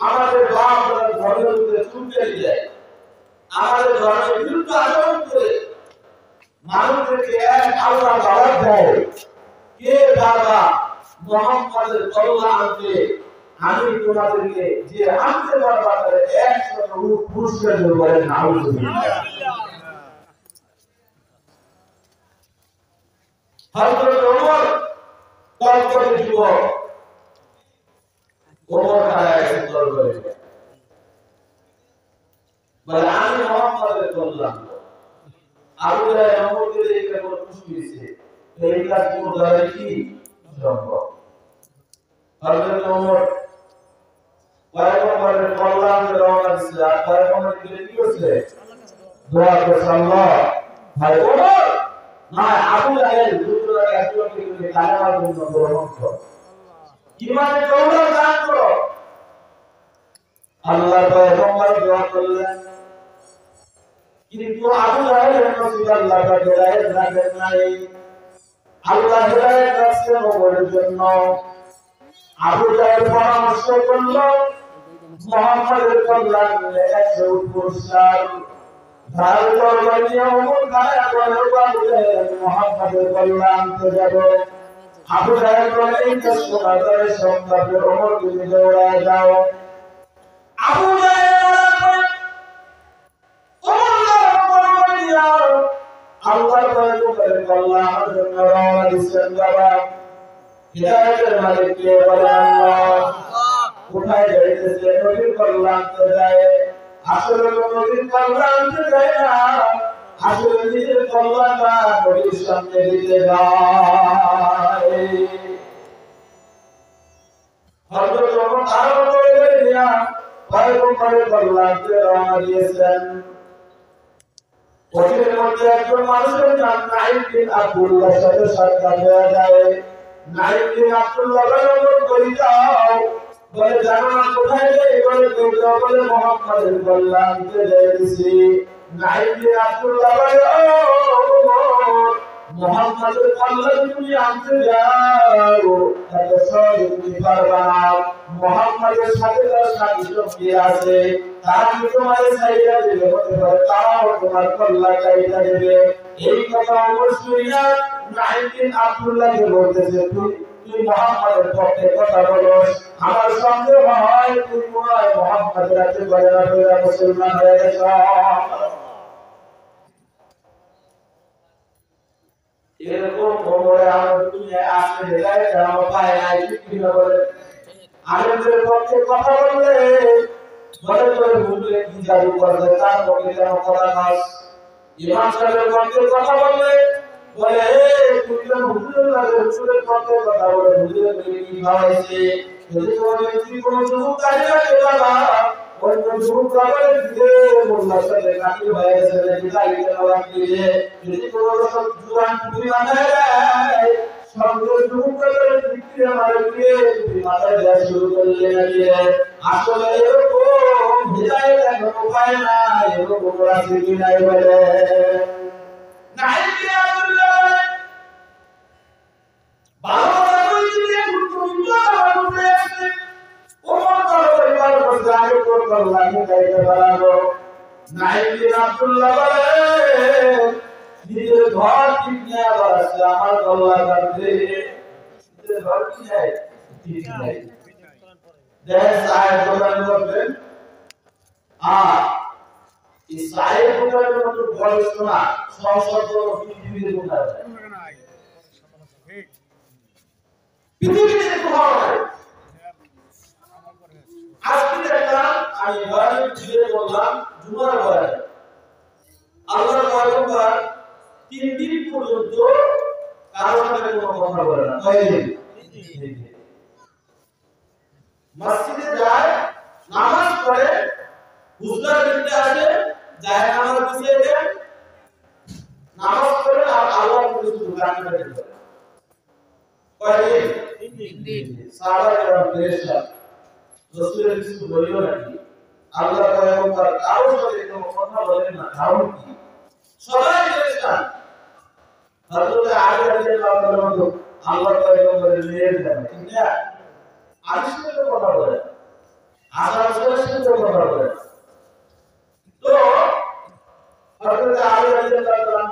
আমাদের বাপ ধর্মের উপরে চুলকে যায়, আমাদের ধর্মের বিরুদ্ধে আচরণ করে মানুষদেরকে এক আল্লাহ দাওয়াত দেয়, কে বাবা মুহাম্মদের কল্যাণ আনতে আমি তোমাদেরকে যে আনতে পারবা তার 100 পুরস্কার দেব। বলেন নাউজুবিল্লাহ। হযরত ওমর কলকাতা যুবক ওমর খায় সুন্দর করে বলে আমি মুহাম্মদের কল্যাণ। আবু জাহেল ওমরকে দেখে বলে খুশি হয়েছে, এই কাজ কোন দ্বারা কি সম্ভব? হযরত ওমর পয়গম্বরের কল্যাণ রওনা দিয়েছে, আর পয়গম্বর কি করছে? দোয়া করছে, আল্লাহ ভাই ওমর না আবু জাহেল দুটোর একজনকে তুমি কালেমার জন্য গ্রহণ করো, ঈমানের দৌলত দান করো। আল্লাহ পয়গম্বর দোয়া করলেন, কিন্তু আবু জাহেলের নসিব আল্লাহ হিদায়াত রাখেন নাই। আল্লাহ হিদায়াত রাখছেন ওমরের জন্য। আবু জাহেল পরামর্শ করল মুহাম্মদের কল্যাণ 100 পুরস্কার ধার করবেন, ওমর গায়ে বলে আবু জাহেল মুহাম্মদের কল্যাণ আনতে যাব। আবু জাহেল বলে এই তো সোনাদের সংবাদে ওমর তুমি দৌড়ায় যাও। আবু জাহেল আল্লাহর পয়গম্বরের কল্যাণের জন্য রওনা দিচ্ছেন। বাবা হিদায়াতের মালিক কে? বলে আল্লাহ। কোথায় যাইতেছে? নবীর কল্যাণ তো যায়, আসলে নবীর কল্যাণ তো যায় না, আসলে নিজের কল্যাণটা নবীর সামনে দিতে যায়। হযরত ওমর আরো বলে দিয়া পয়গম্বরের কল্যাণে রওনা দিয়েছেন। ওদের মধ্যে একজন মানুষের নাম নাঈম বিন আব্দুল্লাহর সাথে সাক্ষাৎ হয়ে যায়। নাইম আব্দুল্লাহ বলে কই যাও বলে জানো না কোথায় যাই বলে কই যাও বলে মুহাম্মাদের কল্যাণকে যাইতেছি নাইম আব্দুল্লাহ বলে মুহাম্মাদের কল্যাণ তুমি আনতে যাও এত সহজে তুমি পারবা না মুহাম্মাদের সাথে তার সাথী সঙ্গী আছে তারা কি তোমার সাইডা দিবে হতে পারে তারাও তোমার কল্যাণ চাইতে দেবে এই কথা অবশ্যই না নাইম আব্দুল্লাহকে বলতেছে তুই মুহাম্মাদের পক্ষে কথা বলস আমার সন্দেহ হয় তুই মুহাম্মাদের কাছে বলা হয়ে মুসলমান হয়ে গেছ এরকম ওমরে আমার দুনিয়ায় আসলে হেদায়েত আমার পায় নাই কি বলে আলেমদের পক্ষে কথা বললে বলে তোর ভুলে কি জাদু করবে তার পক্ষে যেন কথা নাস ইমাম সাহেবের পক্ষে কথা বললে বলে তুই তো হুজুরের পক্ষে কথা বলে হুজুরের কি খাওয়াইছে যদি তোমার ব্যক্তি কোনো যুবক কাজে লাগে বাবা অন্য যুবক কাজে দিলে মোল্লার সাথে কাটিয়ে হয়ে গেছে যদি চাইতে না দিলে যদি কোনো রকম জুয়ান তুমি মাথায় দেয় সঙ্গে যুবক কাজে বিক্রি আমার দিয়ে তুমি মাথায় দেওয়া শুরু করলে না দিয়ে আসলে এরকম হিদায়ত এখন উপায় না এরকম রাস্তা কি নাই বলে নাই নিজের ঘর ঠিক নেই আবার আসছে আমার গল্লা কাটছে নিজের ঘর কি নেই ঠিক নেই দেখেন সাহেব দোকান করবেন আর এই সাহেব দোকানের মতো বয়স না সংসদ পৃথিবীর দোকান পৃথিবীতে কোথাও নাই আজকে দেখলাম আমি বাড়ি ফিরে বললাম জুমার পরে আল্লাহর পয়গম্বর 3 দিন পর্যন্ত কারোর সাথে কোনো কথা বলে না কয়দিন মসজিদে যায় নামাজ পড়ে হুজুর বিনতে আসে যায় নামাজ পিছিয়ে দেন নামাজ পড়ে আর আল্লাহর কিছু গান করে কয়দিন 3 দিন সাহাবারা পেরেশান রাসূলের কিছু বলিও নাকি আল্লাহ পয়গম্বর কারোর সাথে কোনো কথা বলেন না কারণ কি সবাই পেরেশান হযরত আলী রাদিয়াল্লাহু তাআলা আল্লাহ পয়গম্বরের মেয়ের জানে ঠিক না আলিশের কথা বলে আসার সাথে কথা বলে তো হযরত আলী রাদিয়াল্লাহু তাআলা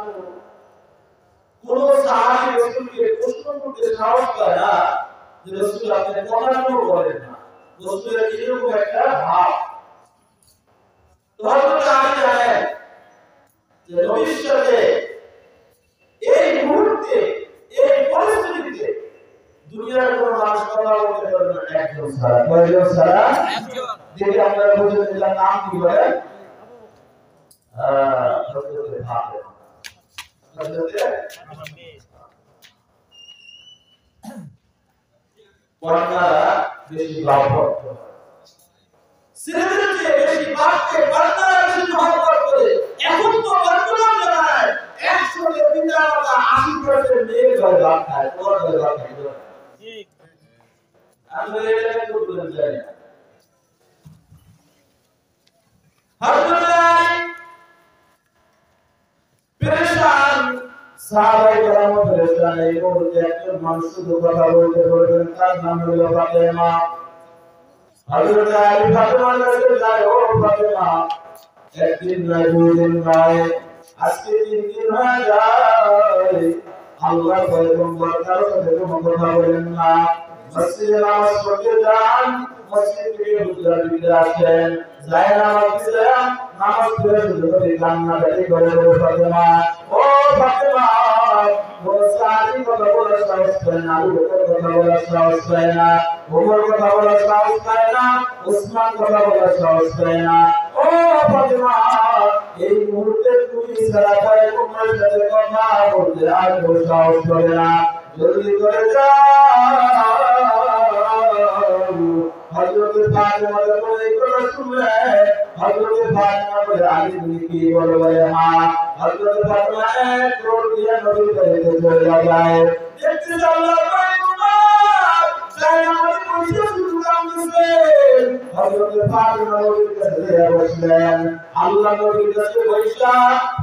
কোন সাহাবী রাসূলকে প্রশ্ন করতে সাহস পায় না যে রাসূল আপনি কথা কেন বলেন না রাসূলের এরকম একটা ভাব তো হযরত আলী জানেন যে নবীর সাথে এই মুহূর্তে এই পরিস্থিতিতে দুনিয়ার কোন মানুষ কথা বলতে পারবে না একজন ছাড়া কয়জন ছাড়া একজন যদি আমরা বুঝে নিলাম নাম কি বলে হযরত ভাব পর্দারা বেশি লাভপ্রদ ছেলেদের চেয়ে বেশি বাপকে পর্দারা বেশি মহব্বত করে এখন তো বর্তমান জামানায় 100 এর পিতা মাতা 80% মেয়ের ঘরে ভাত খায় তোমার ঘরে ভাত খায় ঠিক আমি এটা বলতে চাই না হযরত পেরেশান সাহাবায়ে কেরাম পেরেশান এই মুহূর্তে একজন মানুষ শুধু কথা বলতে বলবেন তার নাম হলো ফাতেমা হযরত আলী ফাতেমার কাছে যায় ও ফাতেমা একদিন নয় দুই দিন নয় আজকে 3 দিন হয়ে যায় আল্লাহ পয়গম্বর কারো সাথে কোনো কথা বলেন না মসজিদে নামাজ পড়তে যান মসজিদ থেকে হুজুরা দিতে আসেন যায় নামাজ পড়েন নামাজ পড়ে যদি কান্নাকাটি করে ফাতেমা ও ফাতেমা সাহাবী কথা বলার সাহস পায় না আবু বকর কথা বলার সাহস পায় না ওমর কথা বলার সাহস পায় না উসমান কথা বলার সাহস পায় না ও ফাতেমা এই মুহূর্তে তুমি সারা পায়ে ওমরের সাথে কথা বলতে আর কোনো সাহস করে না জলদি করে যাও হযরত ফাতেমা যখন এই কথা শুনলে হযরত ফাতেমা বলে আলী তুমি কি বলবে হ্যাঁ হযরত ফাতেমা এক ক্রোধ দিয়ে নবীর কাছে চলে যায় দেখতে আল্লাহ তাই আমাদের পরিচয় শুরু করতেছে হযরত ফাতিমা নবীর কাছে বসলেন আল্লাহ নবীর কাছে বসা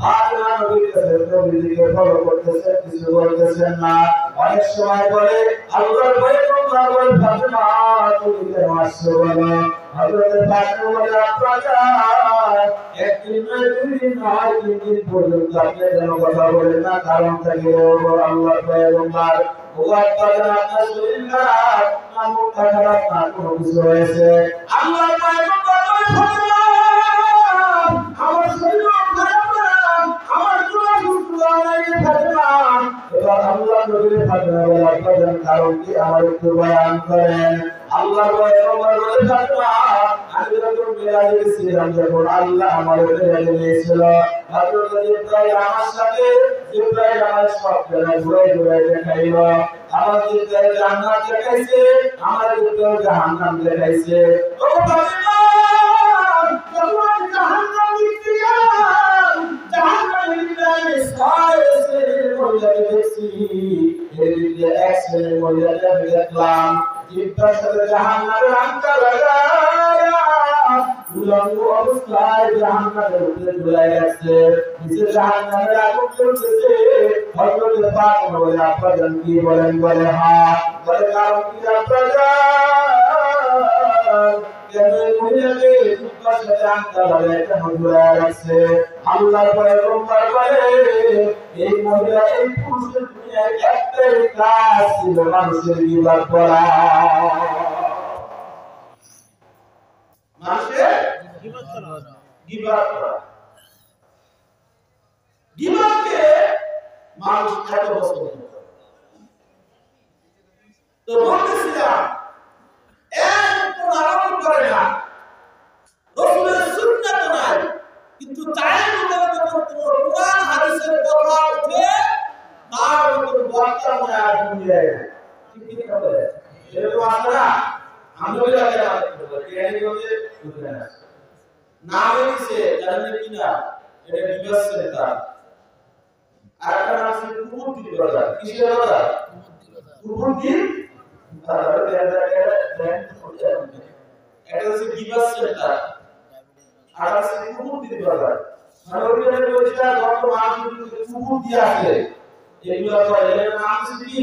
ফাতিমা নবীর কাছে নবীকে ফলো করতেছে কিছু বলতেছেন না অনেক সময় বলে আল্লাহর পয়গম্বর বলে ফাতিমা তুমি কেন আসছো বলো হযরত ফাতিমা বলে আপনারা একদিন নয় দুই দিন নয় তিন দিন পর্যন্ত আপনি যেন কথা বলেন না কারণটা কি আল্লাহর পয়গম্বর ওয়াজ করেন আপনার শরীর খারাপ না মুখটা খারাপ না কোনো কিছু হয়েছে আল্লাহর পয়গম্বর বলে ফাতিমা আমার শরীর খারাপ না আমার কোনো কিছু নাই ফাতিমা এবার আল্লাহ নবী ফাতিমা বলে আপনার কারণ কি আমার একটু বয়ান করেন আল্লাহর পয়গম্বর বলে ফাতিমা আমি যখন মেরাজে গেছিলাম যখন আল্লাহ আমার মেরাজে নিয়েছিল হযরত জিবরাইল আমার সাথে জিবরাইল আমার স্বপ্নে ঘুরে ঘুরে দেখাইল আমার জিবরাইল জান্নাত দেখাইছে আমার জিবরাইল জাহান্নাম দেখাইছে ও ফাতিমা যখন জাহান্নাম দেখতে গেলাম জাহান্নামের ভিতরে সাইছে মহিলা দেখছি এর ভিতরে এক শ্রেণীর মহিলা দেখলাম জিব্বার সাথে জাহান্নামের আংটা লাগায়া উলঙ্গ অবস্থায় জাহান্নামের উপরে ঝুলাই আছে নিচে জাহান্নামের আগুন জ্বলতেছে হযরত ফাতিমা বলে আপনারা কি বলেন বলে হ্যাঁ বলে কারণ কি আপনারা কেন মহিলাকে জিব্বার সাথে আংটা লাগায় কেন ঝুলাই আছে আল্লাহর পয়গম্বর বলে এই মহিলা এই পুরুষের দুনিয়ায় একটাই কাজ ছিল মানুষের গীবত করা মানুষের গীবত করা গীবতকে মানুষ এত পছন্দ করে তো বলতেছিলাম একটু আরাম করে না রাসূলের সুন্নাত নাই কিন্তু চায়ের মধ্যে যখন তোমার কোরআন হাদিসের কথা ওঠে তার মধ্যে বর্তমানে আর দুনিয়ায় ঠিক কি বলে এরকম আপনারা আমরা লাগে কেন বলে বুঝলেন না নাম দিছে জানেন কি না এটা বিবাস সেন্টার আর একটা নাম আছে কুমুদ্দি বাজার কিসের বাজার কুমুদ্দি বাজার এটা হচ্ছে বিবাস সেন্টার আর আছে কুমুদ্দি বাজার মানে ওইখানে বলছিলা যত মানুষ কুমুদ্দি আছে এগুলো করে এর নাম কি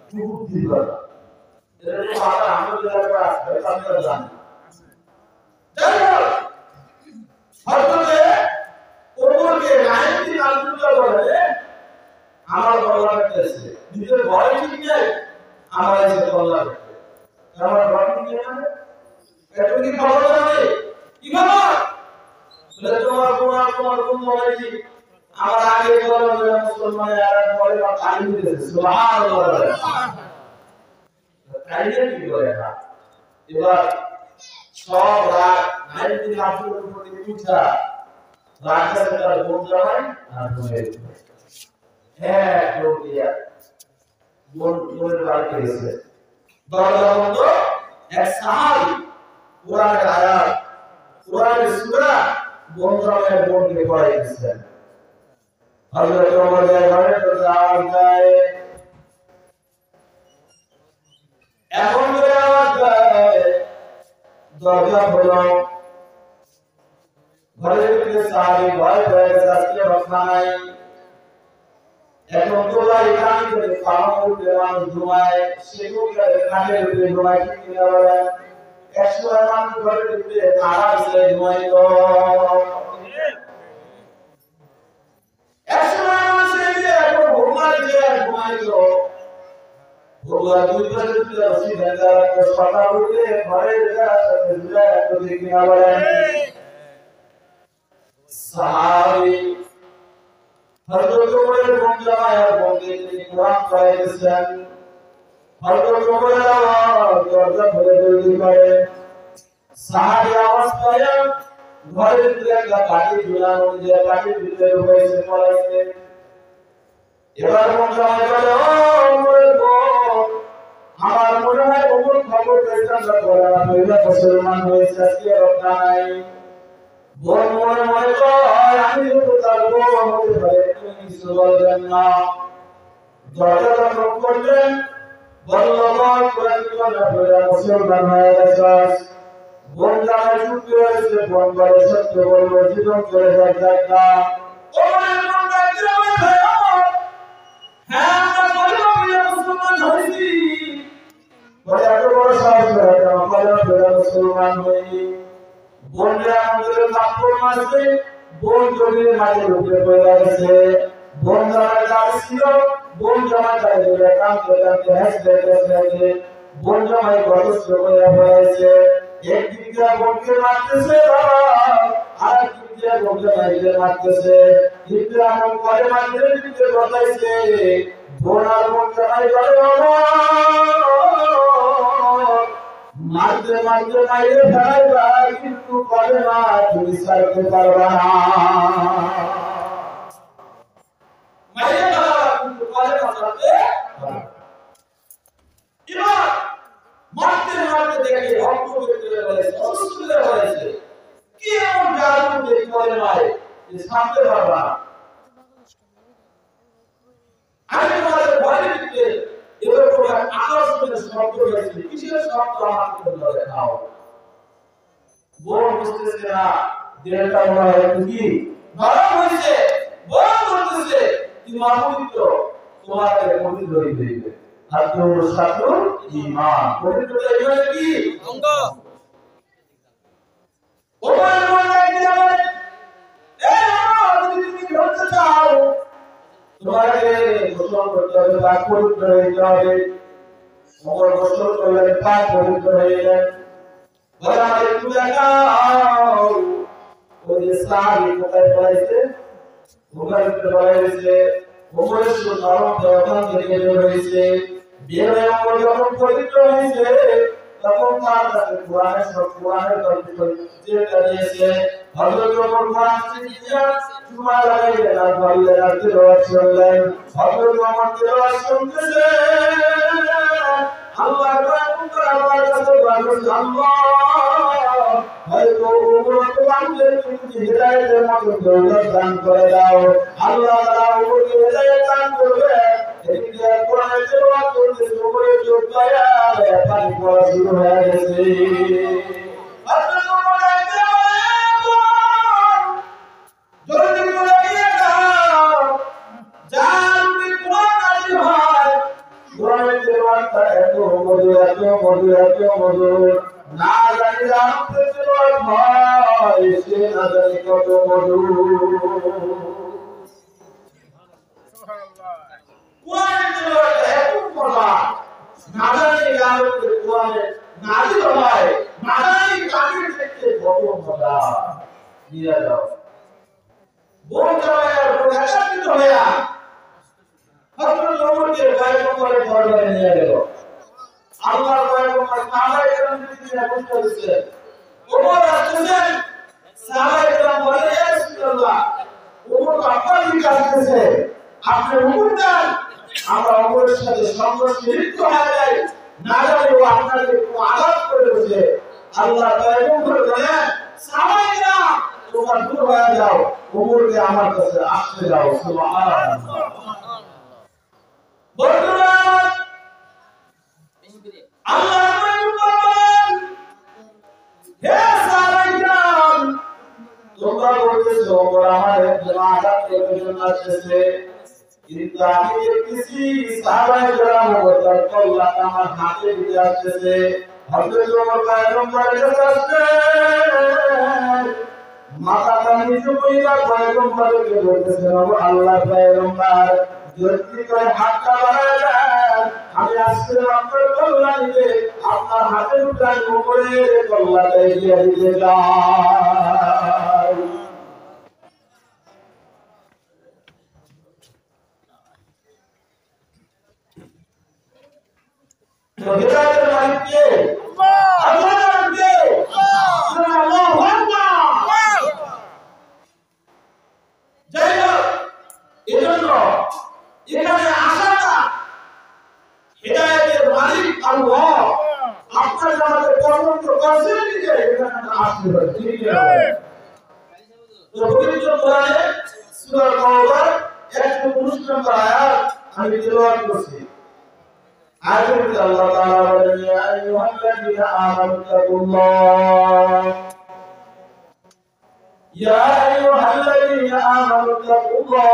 কুমুদ্দি বাজার এর কথা আমরা যারা আছে তারা জানে দেখো হযরতে ওমরকে 90 আব্দুল্লাহ বলে আমার বলা লাগতেছে নিজের ভয় ঠিক নেই আমার এসে বলা লাগছে আমার ভয় ঠিক নেই মানে এত কি খবর জানে কি খবর বলে তোমার কোন বলেছি আমার আগে বলা হলো মুসলমান আর বলে কালি দিতেছে সুবহানাল্লাহ কালিয়ে কি বলে না এবার সব রাত 90 আব্দুল্লাহ প্রতি পূজা রাখার তার বোন জামাই আর বোনের হ্যাঁ লোকিয়া বোনের বাড়িতে গেছে দরজা বন্ধ এক সাহাবী কোরআনের আয়াত কোরআনের সূরা বোন জামাইয়ের বোনকে পড়াই দিয়েছেন হযরত ওমর ঘরে দরজা আওয়াজ দেয় এখন আওয়াজ দেয় দরজা খোলো ঘরের ভিতরে সাহাবী ভয় পেয়ে গেছে আজকে রক্ষা নাই এখন তোলা এখানে করে পালন করতে মানুষ ঘুমায় সেগুলো কাঠের উপরে ঘুমায় ঠিক কিনা বলেন 100 মানুষ ঘরের ভিতরে তারা এসে ঘুমায় তো 100 মানুষ এসে এখন ঘুমায় যে ঘুমায় তো ভগবান দুই পাশে দুটো রশি বেঁধে রাখতে সকাল উঠে ঘরের সাথে জুড়ে রাখতে ঠিক কিনা বলেন সাহাবী হযরত ওমরের বোন জামাই আর বোনকে তিনি কোরআন পড়াইতেছেন হযরত ওমরের আওয়াজ দরজা খুলে জলদি করে সাহাবী আওয়াজ পায় ঘরের ভিতরে একটা কাঠি ঝুলানো যে কাঠির ভিতরে রয়েছে পড়াইছে এবার বোন জামাই বলে ও ওমরের বোন আমার মনে হয় ওমর খবর পেয়েছেন বলে না মহিলা মুসলমান হয়েছে আজকে রক্ষা নাই বোন মনে মনে কয় আমি তো তার বোন হতে পারে তুমি কিছু বলবেন না দরজা যখন করলেন বল্লভাই কোরআন পড়ে মুসলমান হয়ে গেছস বোন জামাই চুক্তি হয়েছে বোন বলে সত্য বলবো জীবন করে দেখ না ওমরের মন ডাকতে হবে ভাই আমার হ্যাঁ আমরা বলবো মুসলমান হইছি বলে এত বড় সাহস করে আমরা বলে মুসলমান হই বোনরা আমাদের কাপড় মারছে বোন জমির মাঝে ঢুকে পড়ে গেছে বোন জামাই কাজ ছিল বোন জামাই চাইলে কাম করতে হাসতে বোন জামাই গর্বস্ত হয়ে পড়েছে একদিক দিয়ে বোনকে মারতেছে বাবা আর একদিক দিয়ে বোনকে মারতেছে কিন্তু এমন করে মারতে দিতে বসাইছে বোন আর বোন জামাই বলে বাবা মারতে মারতে মাইরে ফেলাইবা কিন্তু করে না তুমি ছাড়তে পারবা না মাইরে ফেলাবা কিন্তু করে না ছাড়তে এবার মারতে মারতে দেখে অল্প করে বলেছে অসুস্থ করে বলেছে কি এমন জাদু দেখতে করে মারে যে ছাড়তে পারবা না আমি তোমাদের ভয় দিতে এবার তোমরা আকর্ষণের শব্দ হয়েছে কিসের শব্দ আমাকে তোমরা দেখাও বোন বুঝতেছে না দেহটা মনে হয় কি নরম হয়েছে বোন বলতেছে তুমি অপবিত্র তোমাকে পবিত্র হয়ে যাবে আর তোমার সাথে ঈমান পবিত্রতা ঈমান কি অঙ্গ ওমর বলে দিলেন এই আমার তুমি ধরতে চাও তোমাকে গোসল করতে হবে পাক পবিত্র হইতে হবে ওমর গোসল করলেন পাক পবিত্র হইলেন বলে আমাকে একটু দেখাও ওই যে সাহাবী কোথায় পড়াইছে ওখানে পড়াইছে ওমরের নরম দেহখান থেকে বের হয়েছে বের হয়ে ওমর যখন পবিত্র হয়েছে তখন তার কাছে কোরআনের গল্প যেটা দিয়েছে হযরত ওমর কোরআন শিখিয়ে চুমা লাগাইলেন আর বললেন আর তেলাওয়াত শুনলেন হযরত ওমর তেলাওয়াত শুনতেছে আল্লাহ তাআলার কাছে বললেন আল্লাহ হয়তো ওমর তোমাকে তুমি হিদায়াতের মতো দৌলত দান করে দাও আল্লাহ তাআলা ওমরকে হিদায়াত দান করবে এদিকে কোরআনের তেলাওয়াত করতে ওমরের চোখ দয়া পানি পড়া শুরু হয়ে গেছে হযরত ওমর জলদি করে দিয়ে যাও জানবি কোরআন কাজী হয় কোরআনের তেলাওয়াতটা এত মধুর না জানি জানতে তেলাওয়াত হয় সে না জানি কত মধুর সুবহানাল্লাহ কোরআনের তেলাওয়াতটা এত মজা না জানি জানতে কোরআনের নাজিল হয় না জানি কাজের দেখতে কত মজা দিয়ে যাও বোন জামাইয়ের প্রকাশিত হইয়া হযরত ওমরকে পয়গম্বরের দরবারে নিয়ে গেল আল্লাহর পয়গম্বর সাহাবায়ে কেরামকে নিয়ে বসে আছেন ওমর আসছেন সাহাবায়ে কেরাম বলে ইয়া রাসূলুল্লাহ ওমর আপনার দিকে আসছে আপনি হুকুম দেন আমরা ওমরের সাথে সংঘর্ষে লিপ্ত হয়ে যাই না জানি ও আপনাকে কোনো আঘাত করে বসে আল্লাহ পয়গম্বর বলেন সাহাবায়ে কেরাম তোমরা দূর হয়ে যাও ওমরকে আমার কাছে আসতে দাও সুবহানাল্লাহ বন্ধুরা আল্লাহ পয়গম্বর হে সাহাবায়ে কেরাম তোমরা বলতেছো ওমর আমাদের আঘাত করার জন্য আসছে কিন্তু আমি দেখতেছি সাহাবায়ে কেরাম ওমর আল্লাহ আমার হাতে দিয়ে আসছে হযরত ওমর পয়গম্বরের কাছে আসছেন মাথাটা নিচু কইরা পয়গম্বরকে বলতেছেন আল্লাহ পয়গম্বর যদি করে হাতটা বাড়ায় দেন আমি আজকে আপনার কল্যাণে আপনার হাতের উঠান উপরে কল্যাণে দিয়ে দিতে চাই তো হিদায়াতের মালিক কে আল্লাহ কে আল্লাহু আকবার যাই হোক এজন্য এখানে আসাটা হিদায়াতের মালিক আল্লাহ আপনার আমাদের পছন্দ করছেন যে এখানে আসতে হবে ঠিক আছে তো পবিত্র কোরআনে সূরা তাওবার 119 নম্বর আয়াত আমি তেলাওয়াত করছি আয়াতে আল্লাহ তাআলা বলেন ইয়া আইয়ুহাল্লাযীনা আমানু তাকুল্লাহ ইয়া আইয়ুহাল্লাযীনা আমানু তাকুল্লাহ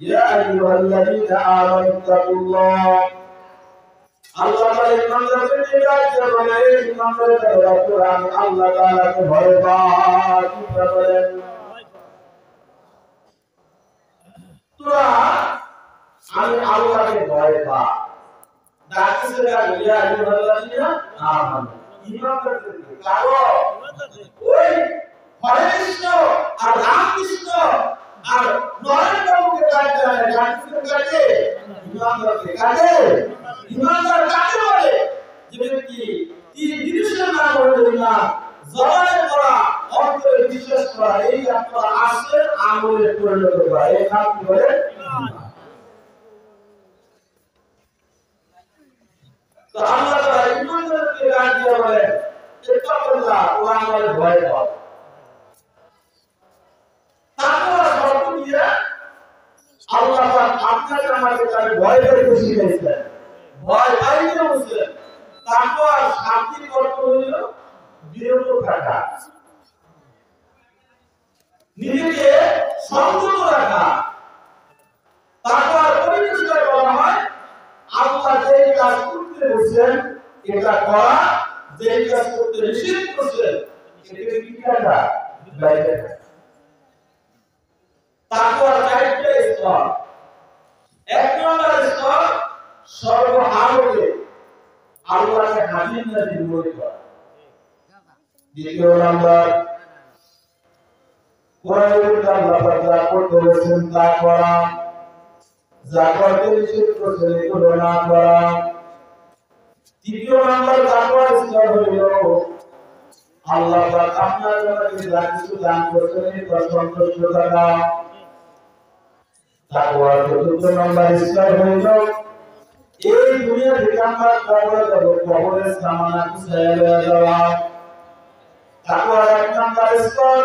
ইয়া আইয়ুহাল্লাযীনা আমানু তাকুল্লাহ আল্লাহ তাআলা ইমানদারদেরকে ডাকতে বলে ইমানদাররা কোরআন আল্লাহ তাআলাকে ভয় পায় কি বলেন তোরা আমি আল্লাহকে ভয় পাই ডাকছে ইয়া আইয়ুহাল্লাযীনা আমানু ইমানদারদেরকে কারো ওই হরে কৃষ্ণ আর রাম কৃষ্ণ আর নরেন্দ্র মোদীকে ডাকতে হয় ডাকতে কাকে ইমানদারকে কাকে ইমানদার কাকে বলে যে ব্যক্তি তিন জিনিসের নাম বলে ইমান জবানে করা অন্তরে বিশ্বাস করা এই আপনার আসলে আমলে পরিণত করা এই নাম কি বলে তো আল্লাহ তাআলা ইমানদারকে ডাক দিয়ে বলে ইত্তাকুল্লাহ ও আমার ভয় পাও তাকওয়া শব্দ দিয়ে আল্লাহ পাক আপনাকে আমাকে তার ভয় করতে শিখিয়েছেন ভয় পাইতে বলছেন তাকওয়ার শাব্দিক অর্থ হলো বিরত থাকা নিজেকে সংযত রাখা তাকওয়ার পরিচয় বলা হয় আল্লাহ যেই কাজ করতে বলেছেন এটা করা যেই কাজ করতে নিষেধ করেছেন এটাকে কি করা বাইরে তাকওয়ার চারটি স্তর এক নম্বর স্তর সর্বহারকে আল্লাহকে হাজির নাজির মনে করা দ্বিতীয় নম্বর কোরআনের আল্লাহ তাআলা করতে বলেছেন তা করা যা করতে নিষেধ করেছেন এগুলো না করা তৃতীয় নম্বর তাকওয়ার স্তর হলো আল্লাহ পাক আপনার জন্য যা কিছু দান করেছেন তার সন্তুষ্ট থাকা তাকওয়ার চতুর্থ নম্বর স্তর হলো এই দুনিয়া থেকে আমরা কবরের সামানা গুছাইয়া লয়ে যাওয়া তাকওয়ার এক নম্বর স্তর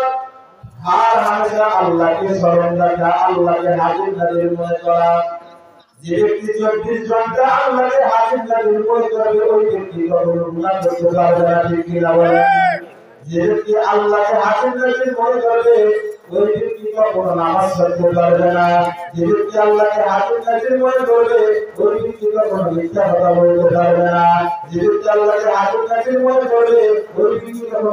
আর হামেশা আল্লাহকে স্মরণ রাখা আল্লাহকে হাজির নাজির মনে করা যে ব্যক্তি 24 ঘন্টা আল্লাহকে হাজির নাজির মনে করবে ওই ব্যক্তি কখনো গুনাহ করতে পারবে না ঠিক কি না বলেন যে ব্যক্তি আল্লাহকে হাজির নাজির মনে করবে ওই ব্যক্তি কখনো নামাজ পড়তে পারবে না যে ব্যক্তি আল্লাহকে হাজির নাজির মনে করবে ওই ব্যক্তি কখনো মিথ্যা কথা বলতে পারবে না যে ব্যক্তি আল্লাহকে হাজির নাজির মনে করবে ওই ব্যক্তি কখনো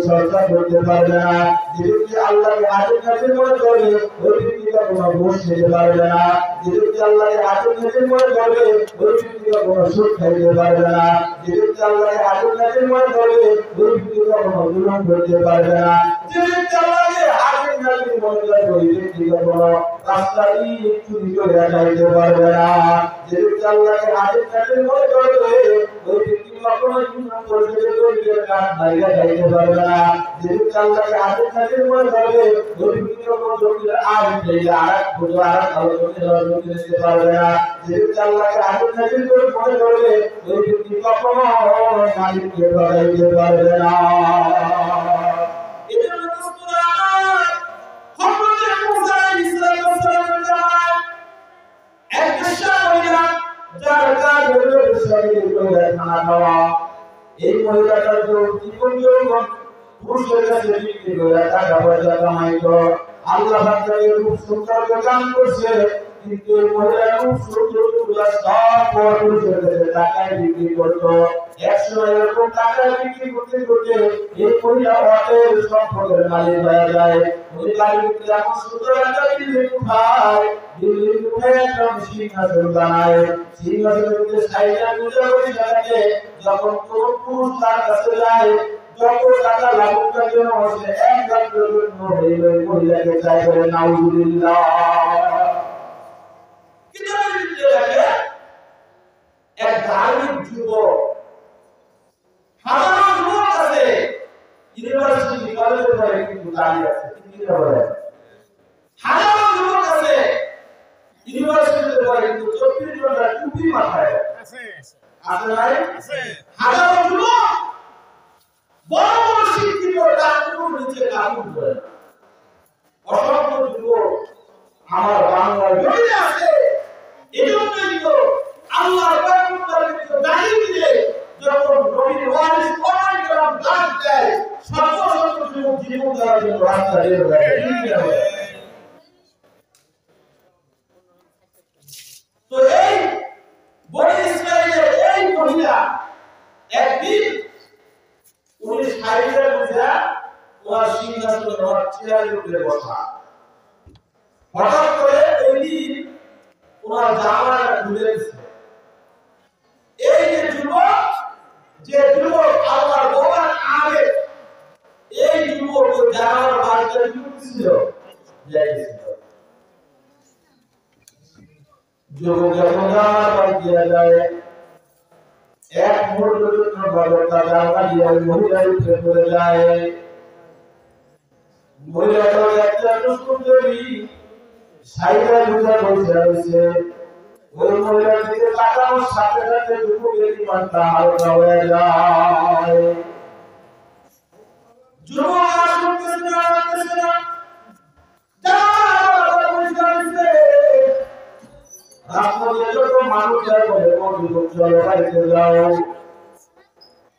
চর্চা করতে পারবে না যে ব্যক্তি আল্লাহকে হাজির নাজির মনে করবে ওই ব্যক্তি কখনো ঘুষ খেতে পারবে না যে ব্যক্তি আল্লাহকে হাজির নাজির মনে করবে ওই ব্যক্তি কখনো সুদ খাইতে পারবে না যে ব্যক্তি আল্লাহকে হাজির নাজির মনে করবে ওই ব্যক্তি কখনো জুলুম করতে পারবে না যে ব্যক্তি আল্লাহকে হাজির নাজির মনে করবে ওই ব্যক্তি কখনো রাস্তায় চুরি করে যাইতে পারবে না যে ব্যক্তি আল্লাহকে হাজির নাজির মনে করবে ওই ব্যক্তি কখনো জুলুম করতে করবে কাজ বাইরে যাইতে পারবে না যে ব্যক্তি আল্লাহকে হাজির নাজির মনে করবে ওই ব্যক্তি কখনো জমির আর থেকে আরেক বুঝো আরেক আলোচনা করতে পারবে না যে ব্যক্তি আল্লাহকে হাজির নাজির করে মনে করবে ওই ব্যক্তি কখনো মালিককে বাড়াইতে পারবে না এজন্য দোস্তরা হযরত মুসা আলাইহিস সালাম একটা মহিলা যার কাজ হলো শরীরে করে খানা খাওয়া এই মহিলাটার জীবন যৌবন পুরুষের কাছে বিক্রি করে টাকা পয়সা কামাইতো আল্লাহ তাআলা খুব সুন্দর কাজ করছে কিন্তু এই মহিলা খুব সুন্দর সব পুরুষের কাছে টাকায় বিক্রি করতো 100 এরকম টাকায় বিক্রি করতে করতে এই মহিলা অটের সম্পদের মালিক হয়ে যায় ওই বাড়ির যেমন সুন্দর একটা বিল্ডিং উঠায় বিল্ডিং উঠে একটা সিংহাসন বানায় সিংহাসনের সাইডে পূজা করে থাকে যখন কোন পুরুষ তার কাছে যায় যত টাকা লাভের জন্য হচ্ছে 1 লাখ জন্য হইলে মহিলাকে চাই করে নাউজুবিল্লাহ কিতাবের ভিতরে লেখে এক ধার্মিক যুবক হাজারো যুবক আছে ইউনিভার্সিটি কলেজে পড়ে কিন্তু দাঁড়িয়ে আছে কি বলে হাজারো যুবক আছে ইউনিভার্সিটিতে পড়ে কিন্তু 24 ঘন্টা টুপি মাথায় আছে আছে নাই আছে হাজারো যুবক বড় বড় শিক্ষিত ডাক্তার নিচে কাজ করে অসংখ্য যুবক আমার বাংলার জমিনে আছে এজন্যই তো আল্লাহ জীবন দেওয়ার জন্য রাস্তা বের হয়ে তো এই বনি ইসরাইলের এই মহিলা একদিন উনি সাইডে বসে ওর সিংহাসনে ওর চেয়ারের উপরে বসা হঠাৎ করে ওই দিন ওনার জামাটা খুলে গেছে এই যে যুবক আল্লাহর বলার আগে এই যুবক ওই জামার বাড়িতে ঢুকছিল যাইছিল যুবক যখন জামার বাড়ি দিয়ে যায় এক মুহূর্তের জন্য বালকটা জামা দিয়ে মহিলার উপরে পড়ে যায় মহিলাটা একটা সুন্দরী সাইডা বুঝা বসে রয়েছে ওই মহিলার দিকে তাকানোর সাথে সাথে যুবকের ইমানটা হালকা হয়ে যায় যুবক আর শুনতেছে না রাস্তায় যত মানুষ যায় বলে ও যুবক চলো বাড়িতে যাও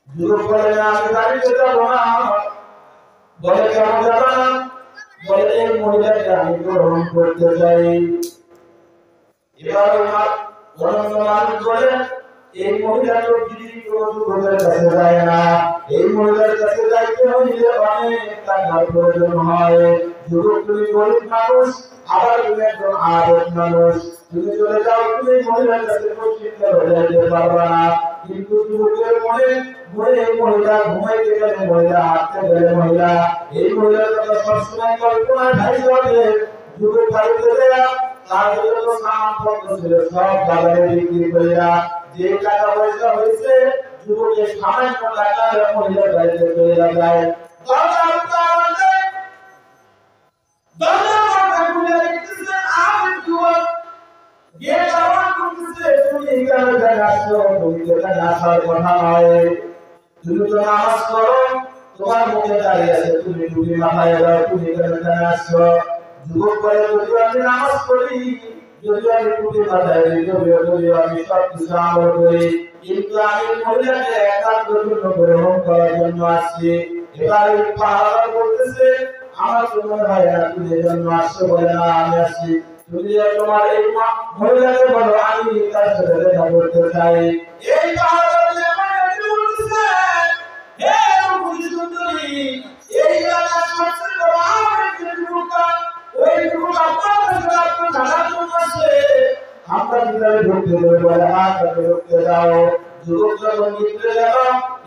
যুবক বলে না আমি বাড়িতে যাবো না বলে কেন যাবা না বলে এই মহিলাকে আমি গ্রহণ করতে চাই এবার অন্য মানুষ বলে এই মহিলার যদি কোনো যুবকের কাছে যায় না এই মহিলার কাছে যাইতে হইলে অনেক টাকার প্রয়োজন হয় যুবক তুমি গরিব মানুষ আবার তুমি একজন আবেগ মানুষ তুমি চলে যাও তুমি মহিলার কাছে প্রশিক্ষিত হয়ে যেতে পারবে না কিন্তু যুবকের মনে এই মহিলা ঘুমাইতে গেলে মহিলা হাঁটতে গেলে মহিলা এই মহিলার কথা সবসময় কল্পনায় ভাই হবে যুবক বাড়িতে গেলা তার জন্য সামান পত্র ছিল সব বাজারে বিক্রি করিয়া যে টাকা পয়সা হয়েছে যুবকের সামান্য টাকা মহিলার বাড়িতে চলে যায় তোমার মুখে দাঁড়িয়ে আছে তুমি টুপি মাথায় তুমি আসছো যুবক বলে যদি আমি নামাজ পড়ি যদি আমি টুপি মাথায় যদি আমি সব কিছু আমল করি কিন্তু আমি মহিলাকে একান্ত জন্য গ্রহণ করার জন্য আসছি এবার এই পাহাড় বলতেছে আমার কোনো ভাই না তুমি এই জন্য আসছো বলে না আমি আসছি তুমি তোমার এই মহিলাকে বলো আমি তার সাথে দেখা করতে চাই এই পাহাড় বলে আমার বলতেছে হে সুন্দরী এই এলাকার সবচেয়ে বড় আমার যুবকটা ওই যুবক আপনার কাছে আপনার জানার জন্য আসে আমরা কিভাবে ঢুকতে দেবো বলে তাকে ঢুকতে দাও যুবক যখন নিতে গেল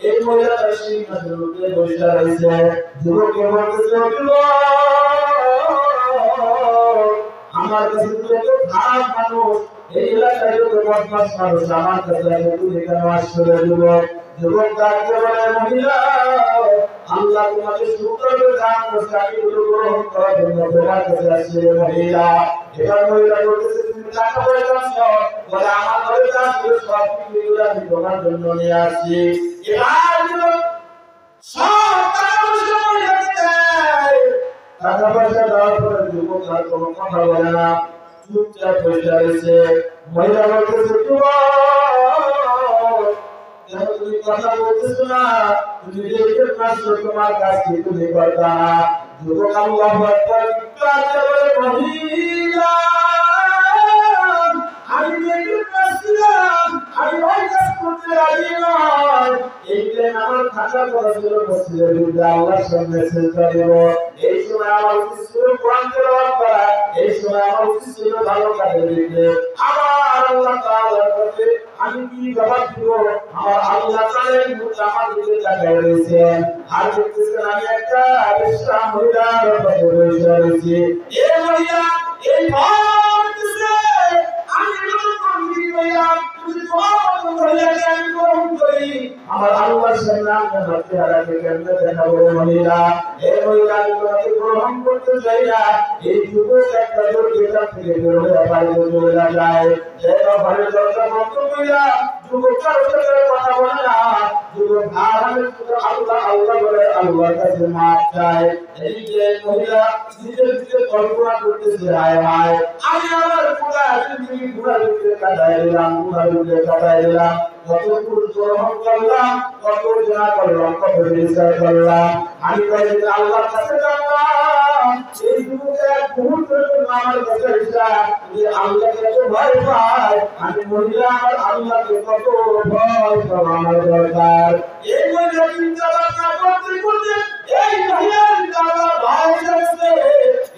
এই মহিলা তার সিংহাসনের উপরে বসে রয়েছে যুবককে বলতেছে আমার কাছে তো খারাপ মানুষ এই এলাকায় তো বদমাশ মানুষ আমার কাছে তুমি কেন আসছো যুবক যুবক ডাকতে বলে মহিলা আল্লাহ তোমাকে সুন্দরভাবে দান করছে আমি গ্রহণ করার জন্য তোমার কাছে আসছি মহিলা এবার মহিলা বলতেছে তুমি টাকা পয়সা আছো বলে আমার ঘরে যা ছিল সব কিছু আমি তোমার জন্য নিয়ে আসছি এবার সব টাকা পয়সা দেওয়ার পরে যুবক আর কোনো কথা বলে না চুপচাপ বসে রয়েছে মহিলা বলতেছে তুমি কথা বলতেছো না তুমি দেখতে পাচ্ছ তোমার কাছ থেকে তুমি করতা না যুবক আল্লাহু আকবার চিৎকার করে মহিলা আমি দেখতে পাচ্ছিলাম আমি ওই কাজ করতে রাজি নয় এইটা আমার থাকার কথা ছিল মসজিদের বিরুদ্ধে আল্লাহর সামনে সেজদা দেব এই সময় আমার উচিত ছিল কোরআন তেলাওয়াত করা এই সময় আমার উচিত ছিল ভালো কাজে দিতে আবার আল্লাহ তাআলার কাছে আমি কি জবাব দিব আমার আল্লাহ তাআলা মুখ আমার দিকে তাকায় রয়েছেন আর দেখতেছেন আমি একটা আবেশা মহিলার পাশে বসে রয়েছি এই মহিলা এই ভাবতেছে আমি কোন মহিলা তুমি তোমার মহিলাকে আমি গ্রহণ করি আমার আল্লাহর সামনে আপনার হাতে হারাকে কেমনে দেখাবো মহিলা এই মহিলা আমি তোমাকে গ্রহণ করতে চাই না এই যুবক একটা জোর যেটা থেকে বের হয়ে বাড়িতে চলে যায় যে বাড়ির দরজা বন্ধ করিয়া যুবকরা কথা বলে না, যুবক আরামের শুধু আল্লাহ আল্লাহ বলে, আল্লাহর কাছে মাপ চায়। এই যে মহিলা নিজের দিকে কল্পনা করতেছে, হায় হায় আমি আমার পুরা জিন্দগি পুরা দিকে কাটাই দিলাম, পুরা দিকে কাটাই দিলাম, কত পুরুষ গ্রহণ করলাম, কত জনা করলাম, কত বিচার করলাম, আমি কয়েকদিন আল্লাহর কাছে যাবলাম। এই যুবকে এক মুহূর্তের জন্য আমার কাছে ইচ্ছা যে আল্লাহকে তো ভয় পায়, আমি মহিলা আমার আল্লাহকে কত ভয় পাওয়া আমার দরকার। এই মহিলা চিন্তা ভাবনা করতে করতে এই মহিলার দাদা ভাই যাচ্ছে,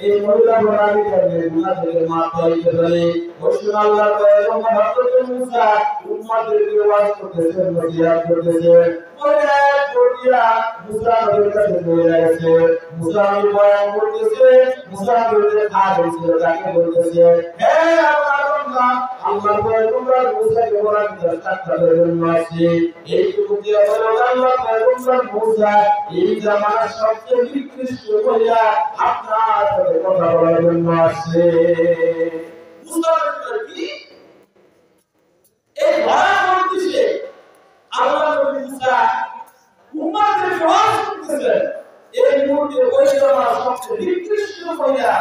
এই মহিলা বরাবরই করে গুনাহ থেকে মাফ পাইতে পারে। মুসলিম আল্লাহর পয়গম্বর হযরত মুসা উম্মতদেরকে ওয়াজ করতেছেন, নসিহত করতেছেন। মহিলা পড়িয়া মুসা নবীর কাছে চলে গেছে, মুসা নবী বয়ান করতেছে, মুসা নবীর আদেশ তাকে বলতেছে, হে আমার বান্দা, আল্লাহর পয়গম্বর মুসাকে বলার সাক্ষাতের জন্য আসছে। এই যুবতী হলো আল্লাহর পয়গম্বর মুসা, এই জামানার সবচেয়ে নিকৃষ্ট মহিলা আপনার সাথে কথা বলার জন্য আসছে। মুসা কি এই ভয়াবহ দৃশ্যে আল্লাহ নবী মুসা উম্মতের ওয়াজ করতেছেন, এই মুহূর্তে ওই জামানার সবচেয়ে নিকৃষ্ট মহিলা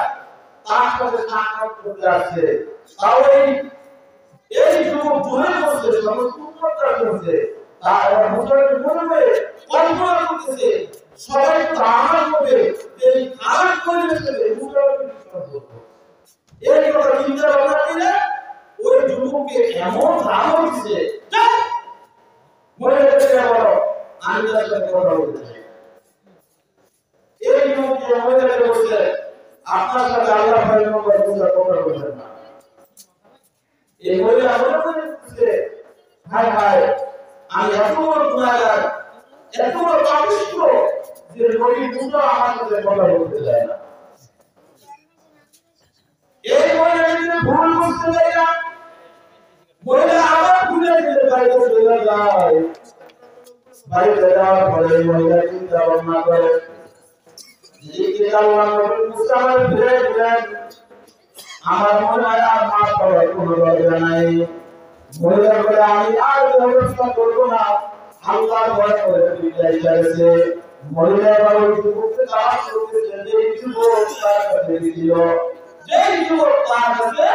তার সাথে সাক্ষাৎ করতে আসছে। তাও এই যুবক দূরে বসে সমস্ত উম্মতরা করছে, তার মুসলমান মনে কল্পনা করতেছে সবাই তামার করবে, এই খারাপ পরিবেশে মুসলমান এই কথা চিন্তা ভাবনা করে ওই যুবককে এমন ধারণা দিচ্ছে, মনে হচ্ছে বলো আমি তার সাথে কথা বলতে চাই। এই যুবককে মহিলাকে বলছে, আপনার সাথে আল্লাহ পয়গম্বর মুসা কথা বলছেন না। এই মহিলা মনে করছে, হায় হায় আমি এত বড় গুনাহগার, এত বড় পাপিষ্ঠ যে নবী মুসা আমার সাথে কথা বলতে চায় না। এই মহিলা যদি ভুল বুঝতে চায় না, মহিলা আবার ভুলে যেতে বাড়িতে চলে যায়। বাড়িতে যাওয়ার পরে মহিলা চিন্তা ভাবনা করে, আল্লাহ নবী মুসা আমাকে ফিরে দিলেন, আমার মনে হয় আর মাফ পাওয়ার কোনো দরকার নাই। মহিলা বলে, আমি আর ব্যবস্থা করবো না, আল্লাহর ভয় করে বিদায় চাইছে। মহিলা এবার ওই যুবককে তালাশ করতেছে, যেই যুবক তার কাছে ছিল, যেই যুবক তার কাছে